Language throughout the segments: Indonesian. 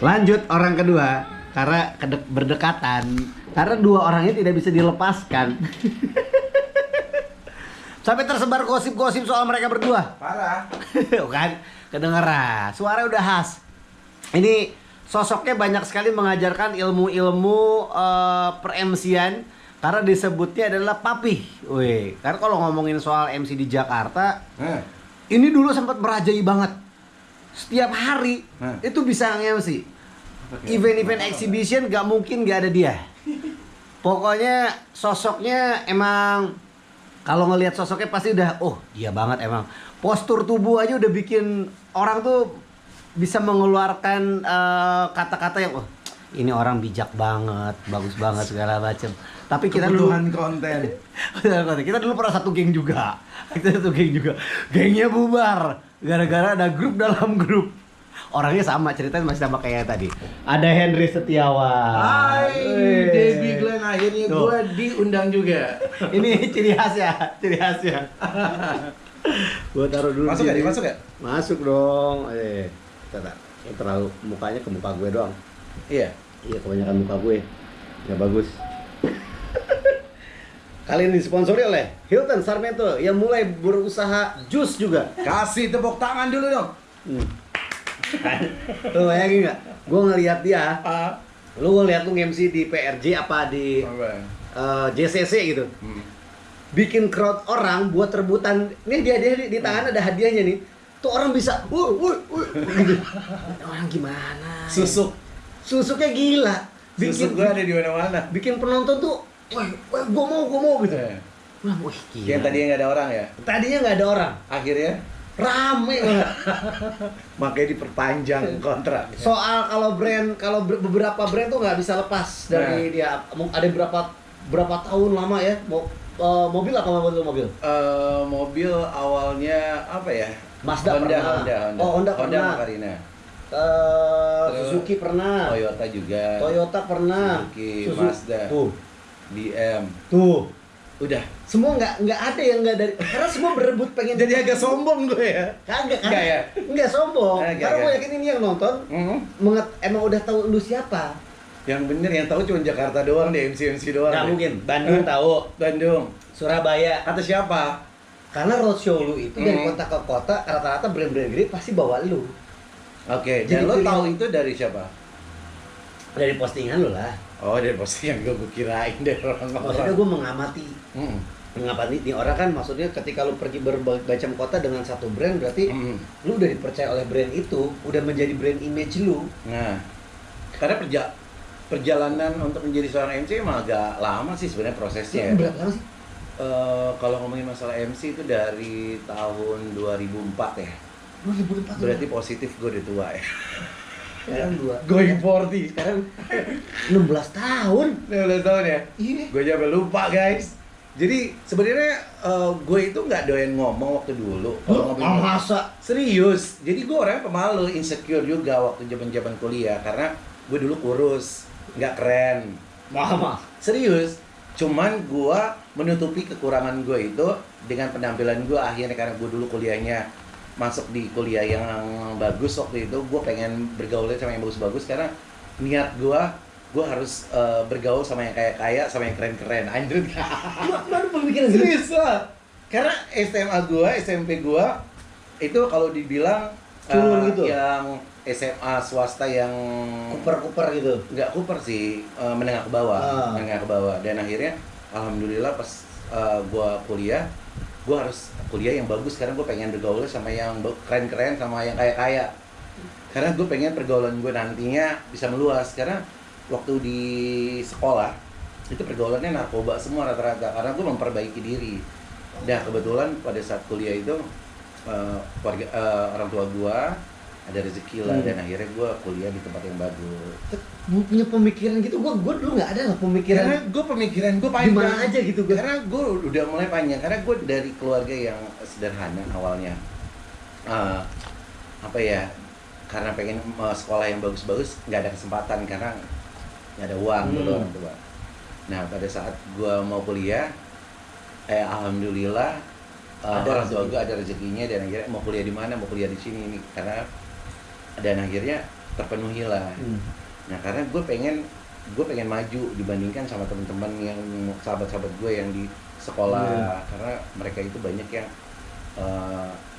Lanjut orang kedua, karena berdekatan. Karena dua orang ini tidak bisa dilepaskan. Sampai tersebar gosip-gosip soal mereka berdua. Parah. Kan kedengeran, suara udah khas. Ini sosoknya banyak sekali mengajarkan ilmu-ilmu per-MC-an karena disebutnya adalah Papi. Wih, karena kalau ngomongin soal MC di Jakarta, ini dulu sempat merajai banget. Setiap hari itu bisa nge-MC. Event-event exhibition gak mungkin gak ada dia. Pokoknya sosoknya emang kalau ngelihat sosoknya pasti udah, oh dia banget emang. Postur tubuh aja udah bikin orang tuh bisa mengeluarkan kata-kata yang, oh ini orang bijak banget, bagus banget segala macem. Tapi kita kebutuhan dulu konten. kita dulu pernah satu geng juga. Gengnya bubar gara-gara ada grup dalam grup. Orangnya sama, ceritanya masih sama kayak yang tadi. Ada Henry Setiawan. Hai, Debbie Glenn, akhirnya Tuh. gue diundang juga. Ini ciri khas ya. Gua taruh dulu. Masuk sini. ya? Masuk ya? Masuk dong. Tata. Terlalu mukanya ke muka gue doang. Iya. Iya, kebanyakan muka gue. Nggak bagus. Kali ini disponsori oleh Hilton Sarmento yang mulai berusaha jus juga. Kasih tepuk tangan dulu dong. Lu bayangin nggak? Gue ngeliat dia. Lu ngeliat lu MC di PRJ apa di JCC gitu. Bikin crowd orang buat rebutan. Nih dia di tangan ada hadiahnya nih. Tuh orang bisa, orang gimana? Susuknya gila. Susuk gue ada di mana-mana. Bikin penonton tuh, wah, gua mau gitu. Wah, gila. Yang tadinya nggak ada orang ya? Tadinya nggak ada orang, Akhirnya rame banget. makanya diperpanjang kontrak. Soal kalau beberapa brand tuh nggak bisa lepas dari dia. Ada berapa tahun lama ya? Mobil apa mobil? Mobil awalnya apa ya? Mazda Honda. Oh, Honda pernah. Macarina. Suzuki pernah. Toyota juga. Toyota pernah. Suzuki, Mazda. Tuh. BM. Tuh. Udah. Semua nggak ada yang nggak dari, karena semua berebut pengen Jadi agak sombong gue ya. Kagak kan? Nggak ya? Nggak sombong. Nggak, Karena gue nggak. yakin ini yang nonton emang udah tahu lu siapa. Yang bener yang tahu cuma Jakarta doang deh, MC doang. Nggak deh. mungkin. Bandung tahu. Bandung. Surabaya. Kata siapa? Karena roadshow lu itu dari kota ke kota, rata-rata brand-brand gede pasti bawa lu. Oke, Jadi dan lo pilih- tahu itu dari siapa? Dari postingan lu lah. Oh, dari postingan gue kirain dari Maksudnya orang-orang. gue mengamati. Mm. Mengamati nih orang kan, maksudnya ketika lu pergi berbagai kota dengan satu brand, berarti lu udah dipercaya oleh brand itu, udah menjadi brand image lu. Nah, karena perjalanan untuk menjadi seorang MC emang agak lama sih sebenarnya prosesnya. Ya. Berapa lama sih? Kalau ngomongin masalah MC itu dari tahun 2004 ya. 2004. Berarti positif gue udah tua ya. Sekarang dua. Going 40. Sekarang 16 tahun. 16 tahun ya? Iya. Gue sampai lupa guys. Jadi sebenarnya gue itu nggak doyan ngomong waktu dulu. Kalau ngomongin Masa? serius. Jadi gue orangnya pemalu, insecure juga waktu zaman kuliah karena gue dulu kurus, nggak keren. Mama. Serius. Cuman gue menutupi kekurangan gue itu dengan penampilan gue akhirnya karena gue dulu kuliahnya masuk di kuliah yang bagus waktu itu, gue pengen bergaulnya sama yang bagus-bagus karena niat gue harus bergaul sama yang kaya-kaya sama yang keren-keren. Anjir. Baru pemikiran gitu. Serius lah. Karena SMA gue, SMP gue itu kalau dibilang Culun gitu? yang SMA swasta yang Kuper-kuper gitu. nggak Cooper sih, menengah ke bawah, menengah ke bawah. Dan akhirnya alhamdulillah pas gue kuliah, gue harus kuliah yang bagus karena gue pengen bergaul sama yang keren-keren sama yang kaya-kaya. Karena gue pengen pergaulan gue nantinya bisa meluas. Karena waktu di sekolah itu pergaulannya narkoba semua rata-rata. Karena gue memperbaiki diri. Nah kebetulan pada saat kuliah itu orang tua gue ada rezeki lah dan akhirnya gue kuliah di tempat yang bagus. Punya pemikiran gitu, gue dulu nggak ada lah pemikiran. Karena gue pemikiran gue panjang. Gimana aja gitu gue. Karena gue udah mulai panjang. Karena gue dari keluarga yang sederhana awalnya. Apa ya? Karena pengen sekolah yang bagus-bagus, nggak ada kesempatan karena nggak ada uang dulu orang tua. Nah pada saat gue mau kuliah, alhamdulillah orang tua gue ada rezekinya dan akhirnya mau kuliah di mana, mau kuliah di sini ini karena dan akhirnya terpenuhi lah. Nah karena gue pengen maju dibandingkan sama teman-teman yang sahabat-sahabat gue yang di sekolah, karena mereka itu banyak yang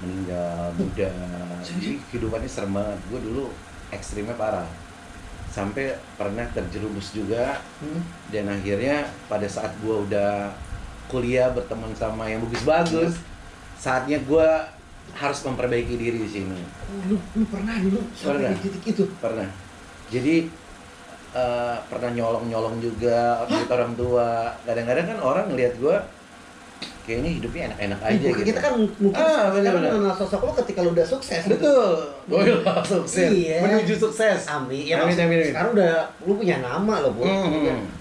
meninggal muda, jadi kehidupannya serem banget. Gue dulu ekstrimnya parah, sampai pernah terjerumus juga. Dan akhirnya pada saat gue udah kuliah berteman sama yang bagus-bagus, saatnya gue harus memperbaiki diri di sini. Lu pernah dulu sampai di titik itu? Pernah. Jadi pernah nyolong juga duit orang tua. Kadang-kadang kan orang ngelihat gue kayaknya hidupnya enak-enak aja gitu. Kita kan mungkin sekarang mengenal sosok lo ketika lo udah sukses. Betul. Sukses. Iya. Menuju sukses. Amin. Ya, amin. Sekarang udah lu punya nama lo, Bu.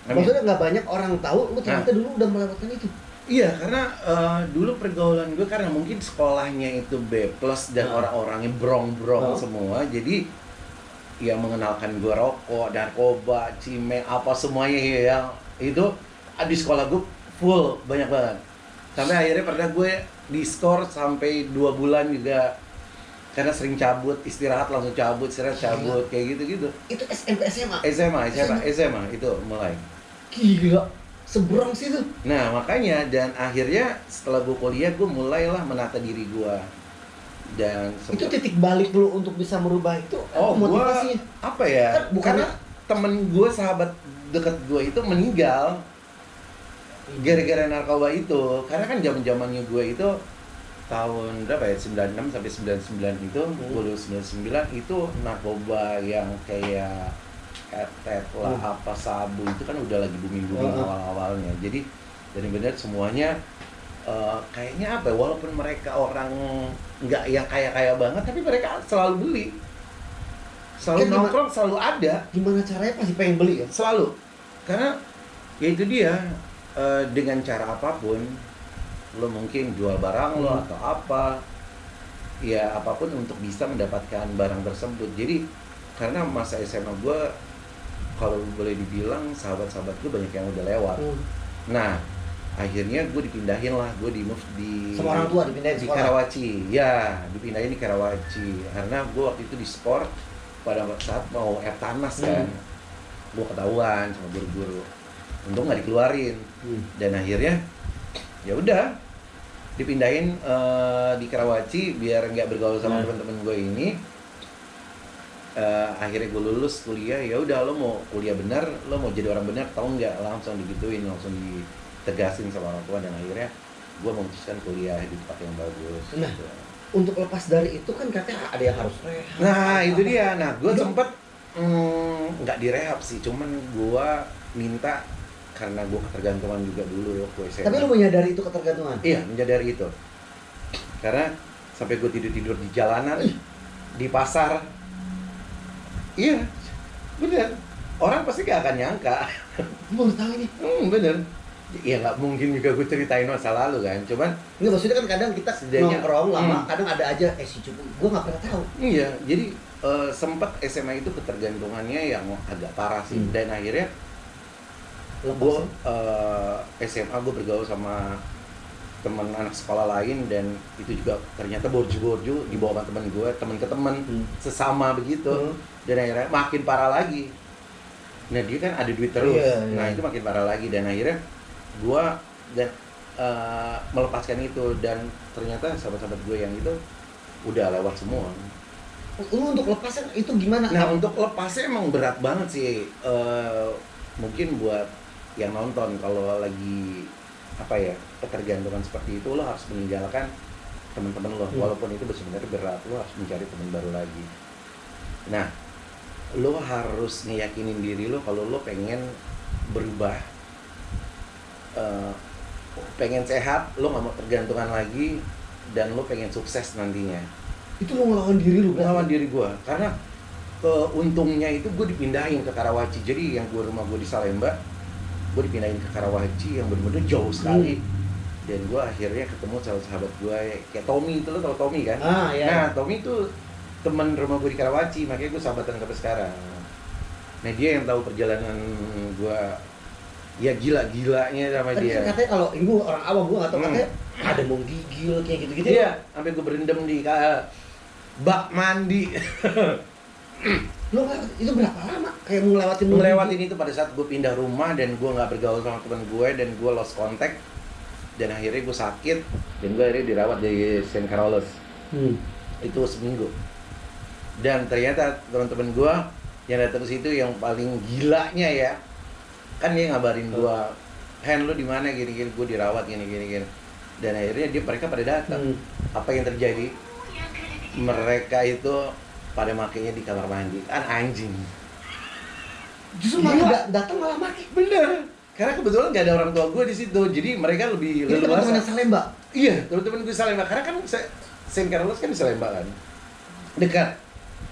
Maksudnya nggak banyak orang tahu lu ternyata dulu udah melewati itu. Iya, karena dulu pergaulan gue karena mungkin sekolahnya itu B+ dan orang-orangnya brong-brong semua, jadi yang mengenalkan gue rokok, narkoba, cimeng, apa semuanya ya, itu di sekolah gue full, banyak banget. Sampai akhirnya pernah gue diskor sampai 2 bulan juga, karena sering cabut, istirahat langsung cabut, kayak gitu-gitu. Itu SMP, SMA? SMA itu mulai. Gila, seberang sih tuh. Nah makanya, dan akhirnya setelah gue kuliah, gue mulailah menata diri gue. Dan itu titik balik lu untuk bisa merubah itu. Motivasinya apa ya? Kan karena temen gue, sahabat deket gue itu meninggal gara-gara narkoba itu. Karena kan zaman-zamannya gue itu tahun berapa ya? 96 sampai 99 itu, gue lulus 99 itu narkoba yang kayak etet lah, apa sabu itu kan udah lagi booming awal-awalnya. Jadi benar-benar semuanya kayaknya apa ya, walaupun mereka orang nggak yang kaya-kaya banget, tapi mereka selalu beli, selalu nongkrong, selalu ada. Gimana caranya pasti pengen beli ya? Selalu, karena ya itu dia, dengan cara apapun lo mungkin jual barang lo atau apa ya, apapun untuk bisa mendapatkan barang tersebut. Jadi karena masa SMA gue, kalau boleh dibilang sahabat-sahabat gue banyak yang udah lewat. Nah akhirnya gue dipindahin lah, gue di move di sama orang tua, dipindahin di Karawaci. Ya, dipindahin di Karawaci karena gue waktu itu di sport pada saat mau Eptanas kan. Gue ketahuan sama guru-guru, untung nggak dikeluarin. Dan akhirnya ya udah dipindahin di Karawaci biar nggak bergaul sama teman-teman gue ini. Akhirnya gue lulus kuliah, ya udah lo mau kuliah bener, lo mau jadi orang bener, tau nggak, langsung digituin, langsung ditegasin sama orang tua. Dan akhirnya gue memutuskan kuliah di tempat yang bagus. Nah, gitu. Untuk lepas dari itu kan katanya ada yang harus rehab. Nah itu dia, nah gue sempet nggak direhab sih, cuman gue minta karena gue ketergantungan juga dulu waktu SMA. Tapi lo menyadari itu ketergantungan? Iya, menyadari itu. Karena sampai gue tidur-tidur di jalanan, di pasar. Iya, bener. Orang pasti gak akan nyangka. Mau tahu ini? Bener. Ya nggak mungkin juga gue ceritain masa lalu kan, cuman nggak, maksudnya kan kadang kita nongkrong lama, kadang ada aja si cupu, gue nggak pernah tahu. Iya, jadi sempat SMA itu ketergantungannya yang agak parah sih. Dan akhirnya gue SMA gue bergaul sama teman anak sekolah lain, dan itu juga ternyata borju-borju di bawah teman gue, teman ke teman sesama begitu. Dan akhirnya makin parah lagi. Nah dia kan ada duit terus, nah itu makin parah lagi. Dan akhirnya gue melepaskan itu, dan ternyata sahabat-sahabat gue yang itu udah lewat semua. Lu untuk lepasnya itu gimana? Nah untuk lepasnya emang berat banget sih. Mungkin buat yang nonton, kalau lagi apa ya, ketergantungan seperti itu, lo harus meninggalkan teman-teman lo, walaupun itu sebenarnya berat. Lo harus mencari teman baru lagi. Nah lo harus ngeyakinin diri lo kalau lo pengen berubah, pengen sehat, lo nggak mau tergantungan lagi, dan lo pengen sukses nantinya. Itu lo ngelawan diri lo? Ngelawan diri gue, karena untungnya itu gue dipindahin ke Karawaci. Jadi yang rumah gue di Salemba, gue dipindahin ke Karawaci yang bener-bener jauh sekali. Dan gue akhirnya ketemu sahabat gue kayak Tommy, itu lo tau Tommy kan? Nah Tommy itu teman rumah gue di Karawaci, makanya gue sahabatan sampai sekarang. Nah dia yang tahu perjalanan gue, ya gila-gilanya sama dia. Tapi katanya kalau ini orang awam, gue nggak tahu, katanya ada mau gigil kayak gitu-gitu. Iya, sampai gue berendam di bak mandi. Lo itu berapa lama? Kayak ngelewatin mobil? Ngelewatin itu pada saat gue pindah rumah dan gue nggak bergaul sama teman gue dan gue lost contact dan akhirnya gue sakit dan gue akhirnya dirawat di St. Carolus. Itu seminggu. Dan ternyata teman-teman gue yang datang ke situ yang paling gilanya ya, kan dia ngabarin gue, Hen lu di mana gini-gini, gue dirawat gini-gini. Dan akhirnya mereka pada datang. Apa yang terjadi? Mereka itu pada makainya di kamar mandi, kan anjing. Justru malah datang malah maki. Bener. Karena kebetulan nggak ada orang tua gue di situ, jadi mereka lebih Ini leluasa. teman-teman Salemba? Iya, teman-teman gue Salemba. Karena kan St. Carlos kan di Salemba kan, dekat.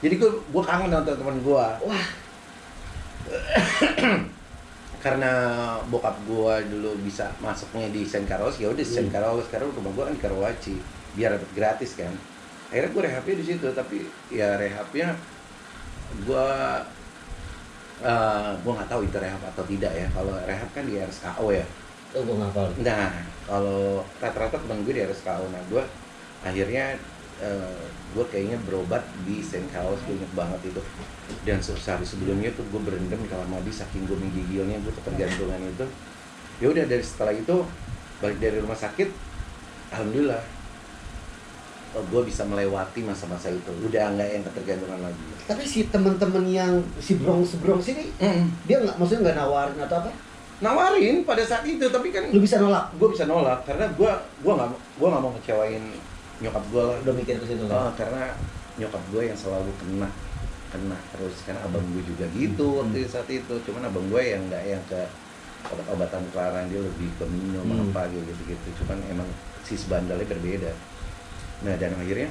Jadi gue kangen sama teman-teman gue. Wah. Karena bokap gue dulu bisa masuknya di St. Carlos, ya udah St. Carlos. Karena rumah gue kan di Karawaci, biar dapat gratis kan. Akhirnya gue rehabnya di situ, tapi ya rehabnya gue nggak tahu itu rehab atau tidak ya. Kalau rehab kan di RSKO ya. Oh, gue nggak tahu. Nah, kalau rata-rata temen gue di RSKO, nah gue akhirnya gue kayaknya berobat di St. Carlos, gue inget banget itu. Dan sehari sebelumnya tuh gue berendam di kamar mandi saking gue menggigilnya, gue ketergantungan itu. Ya udah dari setelah itu balik dari rumah sakit, alhamdulillah gue bisa melewati masa-masa itu. Udah nggak yang ketergantungan lagi. Tapi si teman-teman yang si Bronx ini, dia nggak, maksudnya nggak nawarin atau apa? Nawarin pada saat itu, tapi kan Lu bisa nolak? gue bisa nolak karena gue nggak mau ngecewain nyokap gue lah. Udah mikir ke situ kan? Karena nyokap gue yang selalu kena terus, kan abang gue juga gitu waktu saat itu. Cuman abang gue yang nggak yang ke obat-obatan kelaran, dia lebih ke minum apa gitu. Cuman emang si bandalnya berbeda. Nah dan akhirnya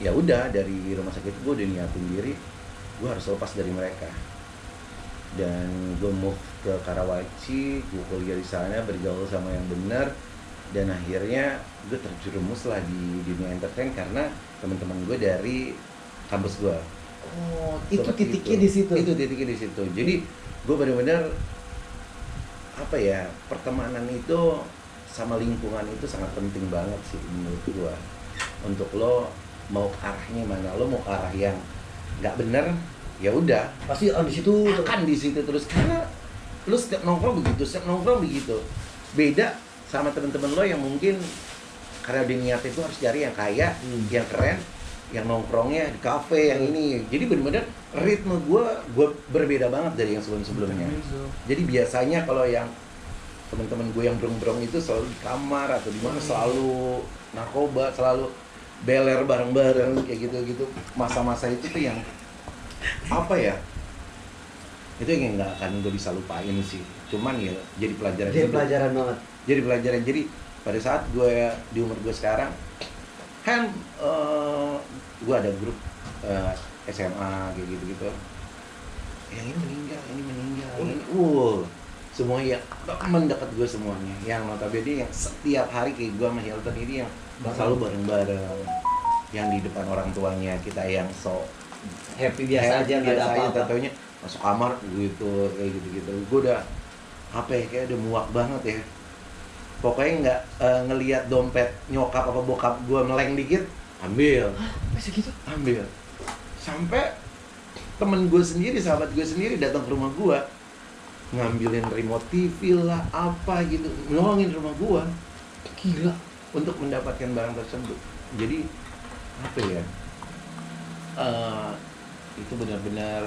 ya udah dari rumah sakit gue udah niatin diri gue harus lepas dari mereka. Dan gue move ke Karawaci, gue kuliah di sana, bergaul sama yang benar. Dan akhirnya gue terjerumus lah di dunia entertain karena teman-teman gue dari kampus gue. Oh, itu titiknya di situ. Itu titiknya di situ. Jadi gue benar-benar apa ya, pertemanan itu sama lingkungan itu sangat penting banget sih menurut gue. Untuk lo mau ke arahnya mana, lo mau ke arah yang nggak bener, ya udah Pasti di situ akan di situ terus karena lo setiap nongkrong begitu. Beda sama teman-teman lo yang mungkin karena dia niatnya itu harus cari yang kaya, yang keren, yang nongkrongnya di kafe yang ini. Jadi benar-benar ritme gue berbeda banget dari yang sebelum-sebelumnya. Jadi biasanya kalau yang teman-teman gue yang brong-brong itu selalu di kamar atau di mana, selalu narkoba, selalu beler bareng-bareng kayak gitu-gitu. Masa-masa itu tuh yang apa ya? Itu yang nggak akan gue bisa lupain sih. Cuman ya jadi pelajaran. Jadi pelajaran banget. Jadi pelajaran. Jadi pada saat gue di umur gue sekarang, kan gue ada grup SMA kayak gitu-gitu. Yang ini meninggal, ini semua ya teman dekat gue semuanya. Yang notabene yang setiap hari kayak gue sama Hilton ini yang selalu bareng-bareng. Yang di depan orang tuanya kita yang so Happy biasa aja, nggak ada apa-apa. Tentunya masuk kamar gitu kayak gitu-gitu. Gue udah apa ya, kayak udah muak banget ya. Pokoknya nggak ngelihat dompet nyokap apa bokap gue meleng dikit, ambil. Masih gitu? Ambil. Sampai temen gue sendiri, sahabat gue sendiri datang ke rumah gue, ngambilin remote TV lah, apa gitu, nolongin rumah gue. Gila. Untuk mendapatkan barang tersebut. Jadi apa ya? Itu benar-benar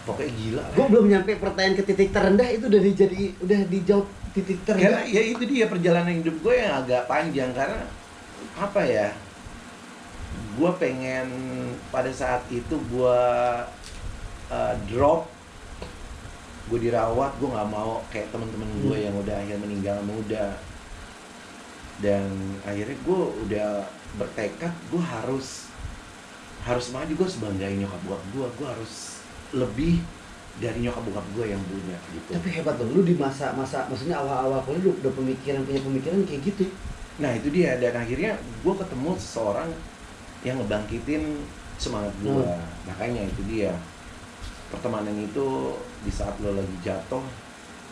pokoknya gila. Gue belum nyampe pertanyaan ke titik terendah, itu udah dijawab titik terendah. Karena ya itu dia perjalanan hidup gue yang agak panjang. Karena apa ya, gue pengen pada saat itu gue drop, gue dirawat, gue nggak mau kayak temen-temen gue yang udah akhirnya meninggal muda. Dan akhirnya gue udah bertekad, gue harus maju, gue harus banggain nyokap gue harus lebih dari nyokap bokap gue yang punya gitu. Tapi hebat dong, lu di masa maksudnya awal-awal kuliah lu udah punya pemikiran kayak gitu. Nah itu dia, dan akhirnya gue ketemu seseorang yang ngebangkitin semangat gue. Makanya itu dia, pertemanan itu di saat lo lagi jatuh,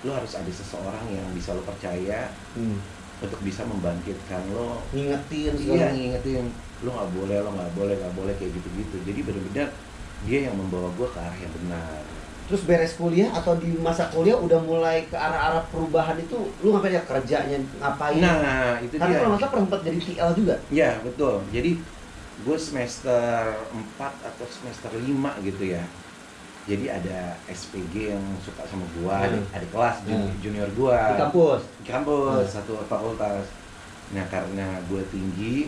lo harus ada seseorang yang bisa lo percaya, untuk bisa membangkitkan lo. Ngingetin Iya, ngingetin lo nggak boleh kayak gitu-gitu. Jadi benar-benar dia yang membawa gue ke arah yang benar. Terus beres kuliah atau di masa kuliah udah mulai ke arah-arah perubahan itu, lu ngapain ya, kerjanya ngapain? Nah, itu karena dia. kalau nggak salah pernah sempat jadi TL juga. Iya, betul. Jadi gue semester 4 atau semester 5 gitu ya. Jadi ada SPG yang suka sama gua, ada kelas junior gua Di kampus? Di kampus, satu fakultas. Nah, karena gua tinggi,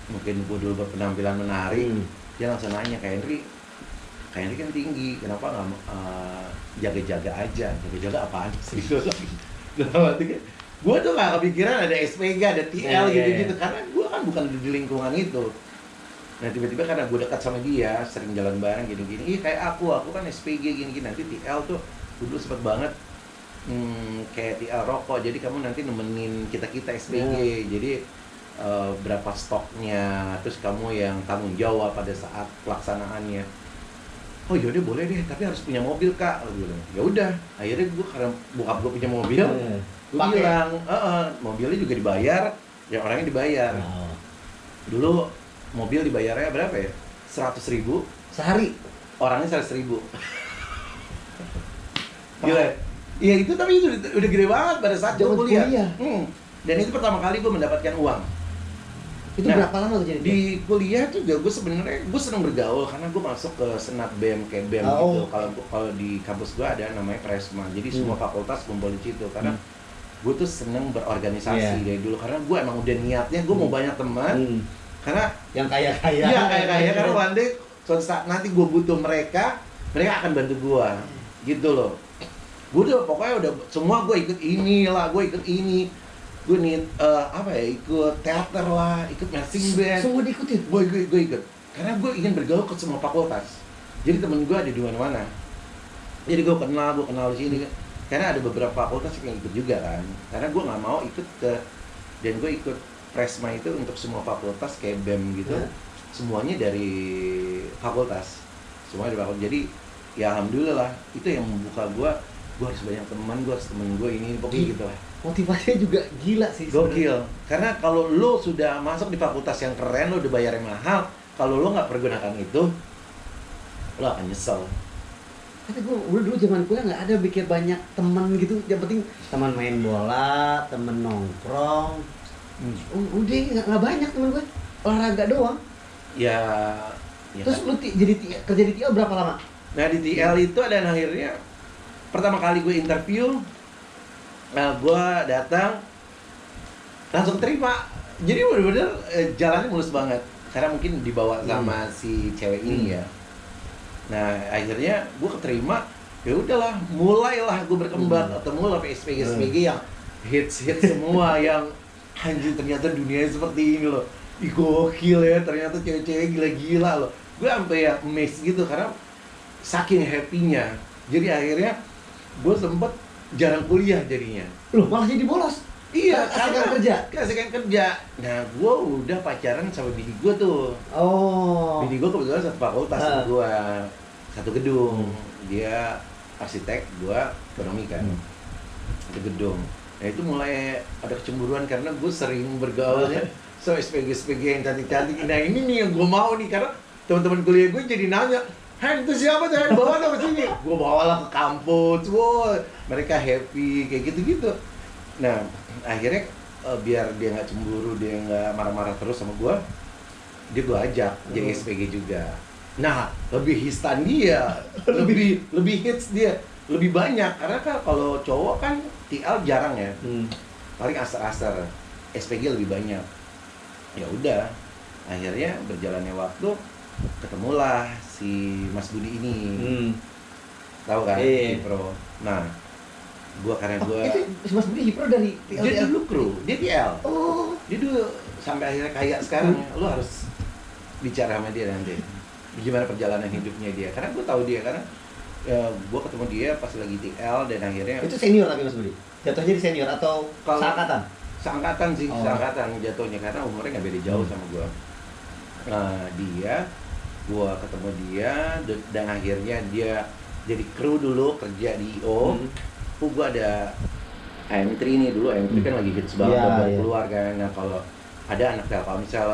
mungkin gua dulu berpenampilan menarik, dia langsung nanya, Kak Henry kan tinggi, kenapa nggak jaga-jaga aja? Jaga-jaga apaan sih? Gua tuh nggak kepikiran ada SPG, ada TL gitu-gitu, karena gua kan bukan di lingkungan itu. Nah, tiba-tiba karena gue dekat sama dia, sering jalan bareng gini-gini, kayak aku kan SPG gini-gini, nanti TL tuh dulu sempet banget kayak TL rokok, jadi kamu nanti nemenin kita SPG, jadi berapa stoknya, terus kamu yang tanggung jawab pada saat pelaksanaannya. Oh yaudah boleh deh, tapi harus punya mobil Kak. Ya udah, akhirnya gue karena bokap gue punya mobil, gue bilang, mobilnya juga dibayar, ya orangnya dibayar. Dulu mobil dibayarnya berapa ya? 100.000 sehari. Orangnya 100.000. Gila. Iya itu, tapi itu udah gede banget pada saat gue kuliah. Dan itu pertama kali gue mendapatkan uang. Itu berapa lama tuh jadi? Di kuliah juga gue sebenarnya seneng bergaul karena gue masuk ke senat BEM kayak BEM gitu. Kalau di kampus gue ada namanya Presma. Jadi semua fakultas kumpul di situ karena gue tuh seneng berorganisasi dari dulu, karena gue emang udah niatnya gue mau banyak teman. Karena yang kaya karena one day suatu saat nanti gue butuh mereka akan bantu gue gitu loh. Gue udah pokoknya udah semua, gue ikut inilah, gue ikut ini, gue ikut teater lah, ikut marching band, semua diikutin. Gue ikut karena gue ingin bergaul ke semua fakultas. Jadi temen gue ada di mana-mana, jadi gue kenal di sini karena ada beberapa fakultas yang ikut juga kan, karena gue nggak mau ikut dan gue ikut Presma itu untuk semua fakultas kayak BEM gitu, semuanya dari fakultas, semua dari fakultas. Jadi ya alhamdulillah itu yang membuka gue harus banyak teman, gue harus temen gue ini pokoknya gitu lah. Motivasinya juga gila sih. Gokil, karena kalau lo sudah masuk di fakultas yang keren, lo udah bayarnya mahal, kalau lo nggak pergunakan itu, lo akan nyesel. Tapi gue dulu zaman kuliah nggak ada bikin banyak teman gitu, yang penting teman main bola, teman nongkrong. Udah nggak banyak temen gue, olahraga doang. Ya terus kan? lu jadi kerja di TL berapa lama? Nah di TL itu dan akhirnya pertama kali gue interview, gue datang langsung terima. Jadi bener-bener jalannya mulus banget karena mungkin dibawa sama si cewek ini ya. Nah akhirnya gue keterima, ya udahlah, mulailah gue berkembang, ketemulah SPG yang hits semua yang anjing ternyata dunia seperti ini loh. Gokil ya, ternyata cewek-cewek gila-gila loh. Gue sampai ya amazed gitu karena saking happy-nya. Jadi akhirnya gue sempet jarang kuliah jadinya. Loh, malah jadi bolos? Iya, Kasihkan kerja. Nah, gue udah pacaran sama bini gue tuh. Bini gue kebetulan satu fakultas sama gue, satu gedung. Dia arsitek, gue ekonomi kan. Satu gedung. Nah itu mulai ada kecemburuan karena gue sering bergaulnya sama SPG yang cantik-cantik. Nah ini nih yang gue mau nih, karena teman-teman kuliah gue jadi nanya, Hen itu siapa tuh, Hen bawa dong ke sini. Gue bawalah ke kampus, wow, mereka happy kayak gitu-gitu. Nah akhirnya biar dia nggak cemburu, dia nggak marah-marah terus sama gue ajak jadi SPG juga. Nah lebih histan dia, lebih hits dia, lebih banyak karena kan kalau cowok kan TL jarang ya, paling asar-asar, SPG lebih banyak. Ya udah, akhirnya berjalannya waktu ketemulah si Mas Budi ini, tahu kan? Hipro. Nah, karena itu si Mas Budi Hipro dari TL. Dia dulu kru, dia TL. Dia dulu sampai akhirnya kayak sekarang. Lu harus bicara sama dia nanti, gimana perjalanan hidupnya dia. Karena gue tahu dia karena gue ketemu dia pas lagi TL dan akhirnya itu senior tapi Mas Budi? Jatuhnya di senior atau seangkatan? Seangkatan sih, seangkatan jatuhnya karena umurnya nggak beda jauh sama gue. Nah gue ketemu dia dan akhirnya dia jadi kru dulu kerja di IO. Gue ada M3 nih, dulu M3 kan lagi hits banget Iya, baru iya. keluar kan. Nah kalau ada anak Telkomsel,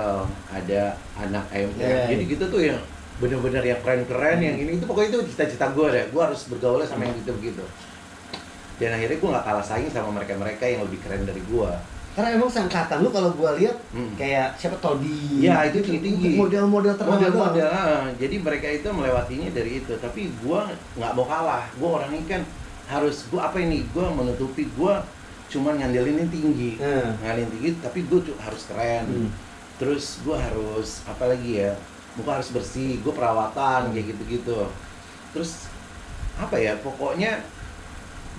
ada anak M3, Iya, jadi iya. gitu tuh yang bener-bener yang keren-keren, yang ini itu pokoknya itu cita-cita gue deh. Gue harus bergaul sama yang gitu-begitu. Dan akhirnya gue nggak kalah saing sama mereka-mereka yang lebih keren dari gue. Karena emang seangkatan lu kalau gua lihat Hmm. kayak siapa Todi. Ya itu tinggi-tinggi. Model-model terkenal. Model-model, jadi mereka itu melewatinya dari itu. Tapi gue nggak mau kalah. Gue orangnya kan harus, gue apa ini? Gue menutupi, gue cuman ngandelin yang tinggi, ngandelin tinggi. Tapi gue harus keren. Terus gue harus apa lagi ya? Muka harus bersih. Gue perawatan kayak gitu-gitu. Terus apa ya? Pokoknya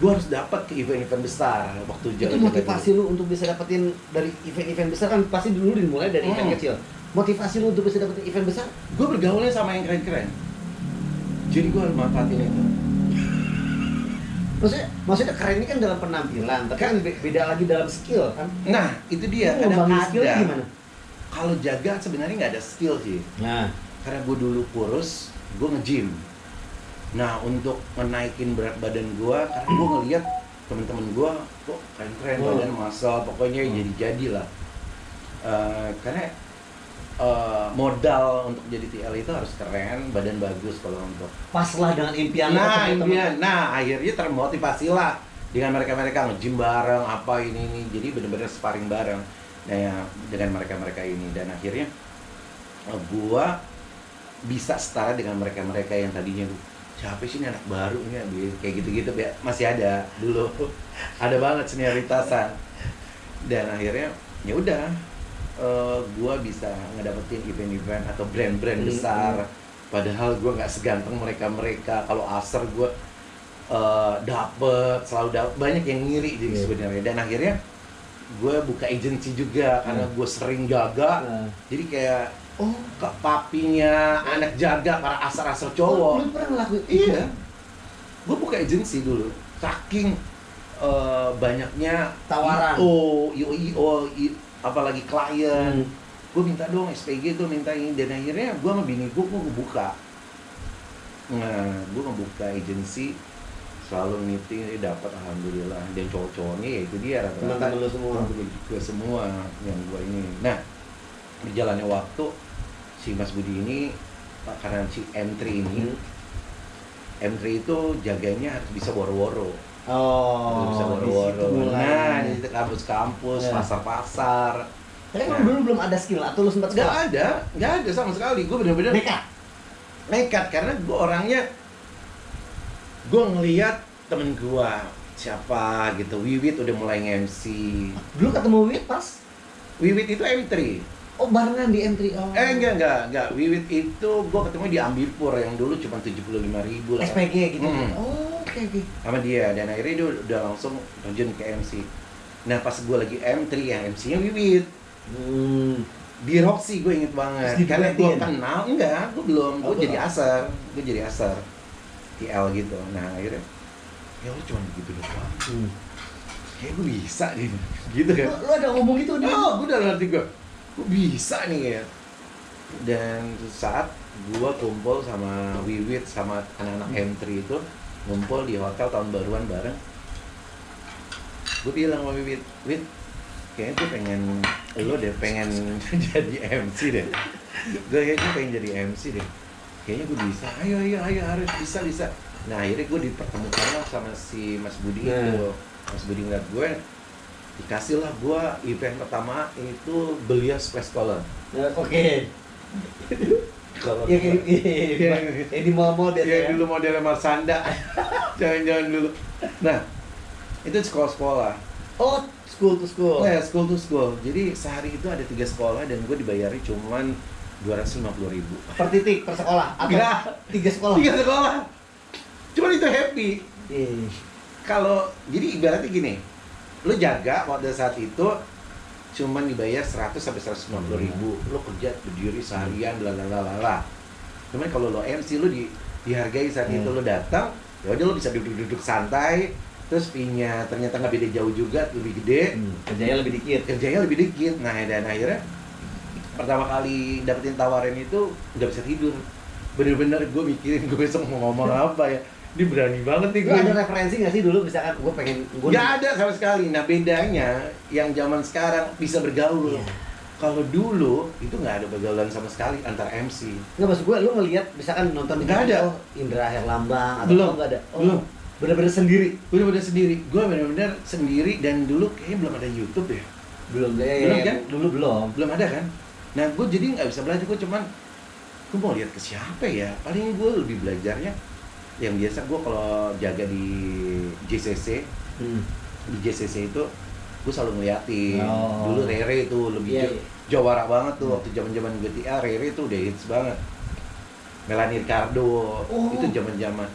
gue harus dapat ke event-event besar waktu Itu motivasi lu untuk bisa dapetin dari event-event besar kan pasti dulu dimulai dari event kecil. Motivasi lu untuk bisa dapetin event besar? Gue bergaulnya sama yang keren-keren. Jadi gue harus manfaatin itu. Maksudnya keren ini kan dalam penampilan, tapi kan beda lagi dalam skill kan. Nah, itu dia. Lu ngembangin skill Kadang-kadang gimana? kalau jaga sebenarnya nggak ada skill sih. Nah, Karena gue dulu kurus, gue nge-gym. Nah, untuk menaikin berat badan gue, karena gue ngeliat temen-temen gue kok keren-keren, badan massa, pokoknya jadi lah. Karena modal untuk jadi TL itu harus keren, badan bagus kalau untuk. paslah dengan impian lu Nah, ketemu temen. akhirnya termotivasi lah dengan mereka-mereka nge-gym bareng, apa ini. Jadi bener-bener sparring bareng. Nah, ya, dengan mereka-mereka ini. Dan akhirnya gua bisa setara dengan mereka-mereka yang tadinya siapa sih ini anak baru ini, kayak gitu-gitu masih ada dulu. Ada banget senioritasan. Dan akhirnya ya udah, gua bisa ngedapetin event-event atau brand-brand besar. Padahal gua nggak seganteng mereka-mereka. Kalau Acer gua selalu dapet, banyak yang ngiri jadi sebenarnya. Dan akhirnya gue buka agency juga karena gue sering jaga. Jadi kayak papinya anak jaga para asar-asar cowok. Lu pernah ngelakuin? Iya. Gue buka agency dulu. Saking banyaknya Tawaran. IO, apalagi klien. Gue minta dong SPG tuh, minta ini. Dan akhirnya gue sama bini gue buka. Nah, gue ngebuka agency, selalu meeting, dapat alhamdulillah. Dan cowok-cowoknya ya itu dia rata-rata Teman-teman lu semua. gue semua yang gue ini. Nah, berjalannya waktu si Mas Budi ini, karena si M3 ini, M3 itu jaganya harus bisa woro-woro. Bisa woro-woro. Nah, di kampus-kampus, pasar-pasar. Tapi kan dulu belum ada skill atau lu sempat sekolah? Nggak ada sama sekali. Gue bener-bener nekat karena gue orangnya, gue ngeliat temen gue siapa gitu, Wiwit udah mulai nge-MC. Dulu ketemu Wiwit pas? Wiwit itu M3. Oh, barengan di M3. Oh. Enggak. Wiwit itu gue ketemu di Ambipur yang dulu cuma 75.000 lah. SPG gitu. Oh, oke. Sama dia, dan akhirnya dia udah langsung terjun ke MC. Nah pas gue lagi M3 yang MC-nya Wiwit. Di Roxy gue inget banget. Karena gue kenal, gue belum, gue jadi asar. TL gitu. Nah akhirnya, ya lu cuma begitu doang. Kayak gue bisa nih, gitu kan. Lu ada ngomong gitu nih? Gue udah ngerti gue bisa nih ya. Dan saat gue kumpul sama Wiwit sama anak-anak M3 itu, ngumpul di hotel tahun baruan bareng. Gue bilang sama Wiwit, Wit, kayaknya gue pengen jadi MC deh. Kayaknya pengen jadi MC deh. Kayaknya gue bisa. Ayo harus bisa. Nah akhirnya gue dipertemukan lah sama si Mas Budi itu. Mas Budi ngeliat gue, dikasih lah gue event pertama itu Belia Splash Color. Oke. Kalau kayak di mall-mall biasa ya. dulu modelnya Marsanda. Jangan dulu. Nah itu sekolah-sekolah. Oh, school to school. Ya, school to school. Jadi sehari itu ada 3 sekolah dan gue dibayari cuman 250.000 per titik per sekolah atau Enggak. 3 sekolah? 3 sekolah. Cuman itu happy. Iya. Jadi ibaratnya gini, lu jaga pada saat itu cuman dibayar 100 sampai 150.000. Lu kerja berdiri seharian bla. Cuman kalau lo MC lu dihargai saat itu lu datang, ya udah lu bisa duduk-duduk santai. Terus fee-nya ternyata nggak beda jauh juga, lebih gede. Kerjanya lebih dikit. Nah, dan akhirnya pertama kali dapetin tawaran itu nggak bisa tidur. Bener-bener gue mikirin gue besok mau ngomong apa ya. Ini berani banget nih Lu ada referensi nggak sih dulu misalkan gue pengen Nggak ada sama sekali. Nah bedanya yang zaman sekarang bisa bergaul. Iya. Kalau dulu itu nggak ada pergaulan sama sekali antar MC. Nggak, maksud gue lu ngelihat misalkan nonton di Nggak ada. oh, Indra Herlambang atau Belum. apa, nggak ada. Oh, Belum. bener-bener sendiri. Bener-bener sendiri. Gue bener-bener sendiri dan dulu kayaknya belum ada YouTube ya. Belum ya, Belum kan? Dulu belum. Belum ada kan? Nah gue jadi nggak bisa belajar. Gue cuman gue mau lihat ke siapa ya. Paling gue lebih belajarnya yang biasa gue kalau jaga di JCC. Di JCC itu gue selalu ngeliatin. Oh. Dulu Rere itu lebih Iya, iya. jawara banget tuh waktu zaman-zaman GTA. Rere itu udah hits banget. Melanie Ricardo itu zaman-zaman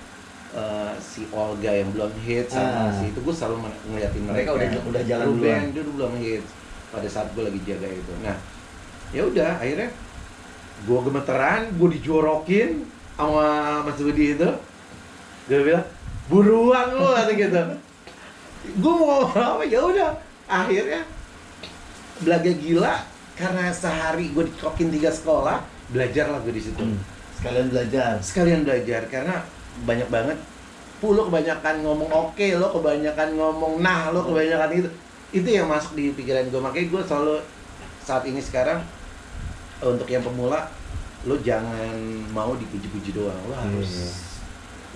si Olga yang belum hits sama si itu gue selalu ngeliatin mereka. Udah jalan Ruben dulu belum hits pada saat gue lagi jaga itu. Nah ya udah akhirnya gue gemeteran, gue dijorokin sama Mas Budi itu. Dia bilang buruan lu atau gitu. Gue mau ngomong apa ya udah akhirnya belaga gila karena sehari gue dikokin 3 sekolah, belajarlah gue di situ. Sekalian belajar karena banyak banget lo kebanyakan ngomong oke, lo kebanyakan ngomong nah, lo kebanyakan itu yang masuk di pikiran gue. Makanya gue selalu saat ini sekarang untuk yang pemula lo jangan mau dipuji-puji doang, lo harus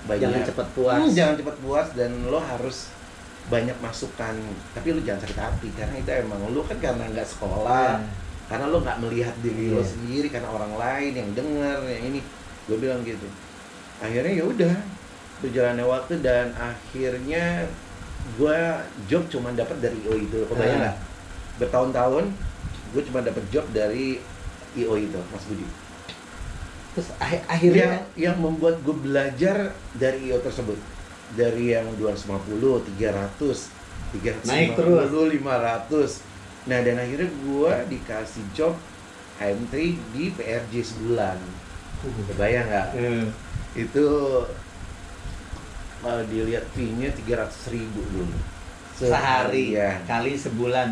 jangan cepat puas. Jangan cepat puas dan lo harus banyak masukan, tapi lo jangan sakit hati karena itu emang lo kan karena nggak sekolah, karena lo nggak melihat diri lo sendiri, karena orang lain yang dengar yang ini. Gue bilang gitu. Akhirnya ya udah berjalannya waktu dan akhirnya gue job cuma dapat dari IO itu. Kebayang nggak? Bertahun-tahun gue cuma dapat job dari IO itu, Mas Budi. Terus akhirnya yang membuat gue belajar dari IO tersebut, dari yang 250, 300, 350, naik terus 500. Nah dan akhirnya gue dikasih job HM3 di PRJ sebulan. Kebayang nggak? Itu kalau dilihat fee-nya 300.000 dulu sehari ya. Kali sebulan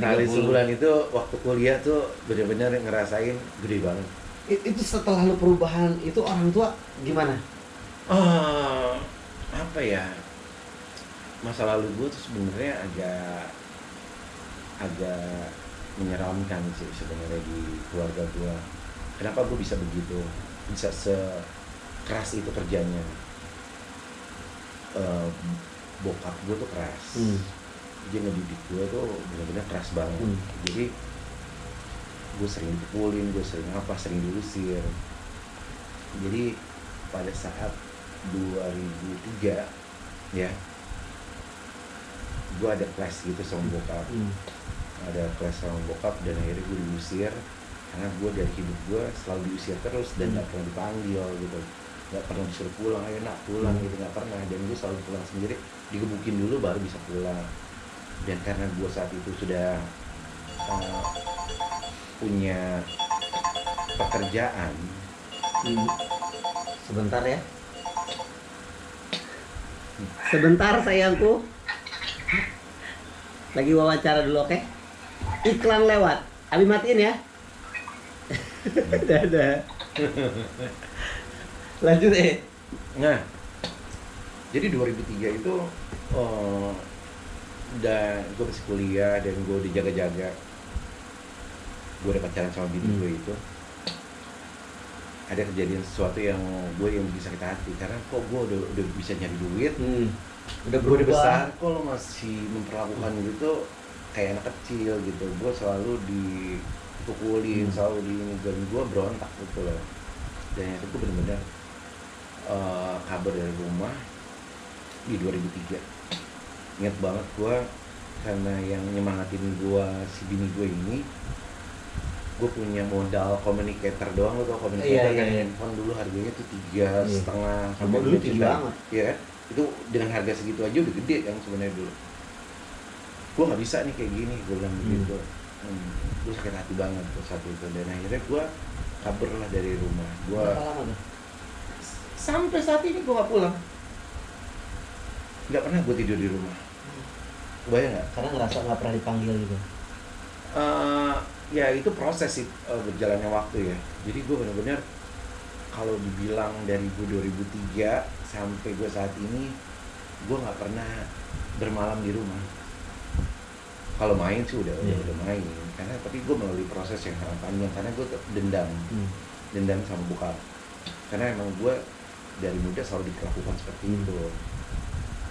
Itu waktu kuliah tuh benar-benar ngerasain gede banget. Itu setelah lu perubahan itu orang tua gimana? Apa ya, masa lalu gue tuh sebenarnya agak menyeramkan sih sebenarnya di keluarga gue. Kenapa gue bisa begitu, bisa sekeras itu kerjanya? Bokap gue tuh keras. Dia ngedidik gue tuh benar-benar keras banget. Jadi gue sering dipukulin, gue sering diusir. Jadi pada saat 2003 ya, gue ada clash gitu sama bokap. Ada clash sama bokap dan akhirnya gue diusir karena gue dari hidup gue selalu diusir terus dan gak pernah dipanggil gitu, gak pernah disuruh pulang, ayo nak pulang gitu, gak pernah. Dan gue selalu pulang sendiri, digebukin dulu baru bisa pulang. Dan karena gue saat itu sudah punya pekerjaan. Sebentar ya. Sebentar sayangku. Lagi wawancara dulu, oke? Iklan lewat. Abi matiin ya. Dadah. Lanjut Nah, jadi 2003 itu dan gue masih kuliah dan gue dijaga-jaga. Gue udah pacaran sama bini gue itu. Ada kejadian sesuatu yang gue bisa sakit hati karena kok gue udah bisa nyari duit, udah besar, kok lo masih memperlakukan gitu kayak anak kecil gitu. Gue selalu dipukulin, selalu dan gue berontak gitu loh. Dan itu gue bener-bener kabar dari rumah di 2003. Ingat banget gue karena yang nyemangatin gue si bini gue ini, gue punya modal communicator doang. Lo tau communicator kan? Handphone dulu harganya tuh 3,5 sampai dulu tinggi banget ya. Itu dengan harga segitu aja udah gede kan sebenarnya dulu. Gue nggak bisa nih kayak gini, gue bilang begitu. Gue sakit hati banget tuh saat itu. Dan akhirnya gue kabur lah dari rumah. Gue sampai saat ini gue nggak pulang, nggak pernah gue tidur di rumah. Kebayang nggak? Karena ngerasa nggak pernah dipanggil gitu. Ya itu proses sih berjalannya waktu ya. Jadi gue benar-benar kalau dibilang dari gue 2003 sampai gue saat ini, gue nggak pernah bermalam di rumah. Kalau main sih udah main, karena tapi gue melalui proses yang sangat panjang karena gue dendam sama bokap, karena emang gue dari muda selalu diperlakukan seperti itu.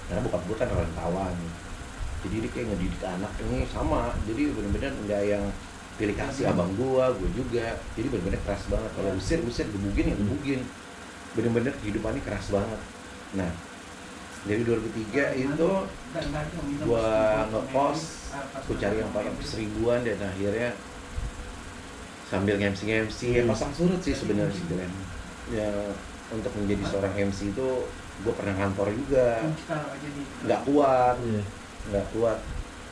Karena bokap gue kan rantauan, jadi dia kayak ngedidik anak ini sama, jadi benar-benar nggak yang pilih kasih abang gue juga, jadi benar-benar keras banget. Kalau usir gebugin ya gebugin, benar-benar kehidupannya keras banget. Nah dari 2003 itu gue ngekos, gue cari yang paling seribuan, dan akhirnya sambil MC ya pasang surut sih sebenarnya sih Glenn. Ya untuk menjadi seorang MC itu gue pernah kantor juga, nggak kuat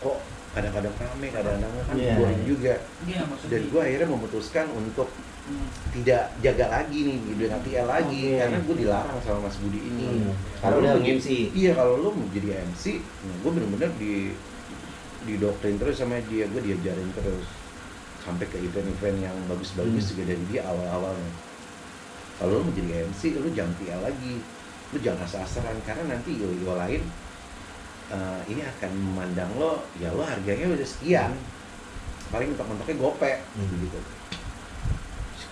kok kadang-kadang rame, kadang-kadang kan boring juga. Dan gue akhirnya memutuskan untuk tidak jaga lagi nih di PL lagi, karena gue dilarang sama Mas Budi ini. Kalau lo MC, kalau lo mau jadi MC, gue bener-bener didoktrin terus sama dia, gue diajarin terus sampai ke event-event yang bagus-bagus juga dari dia awal-awalnya. Kalau lo mau jadi MC, lo jangan PL lagi, lo jangan asal-asalan, karena nanti yo lain ini akan memandang lo, ya lo harganya udah sekian, paling mentok-mentoknya gope gitu.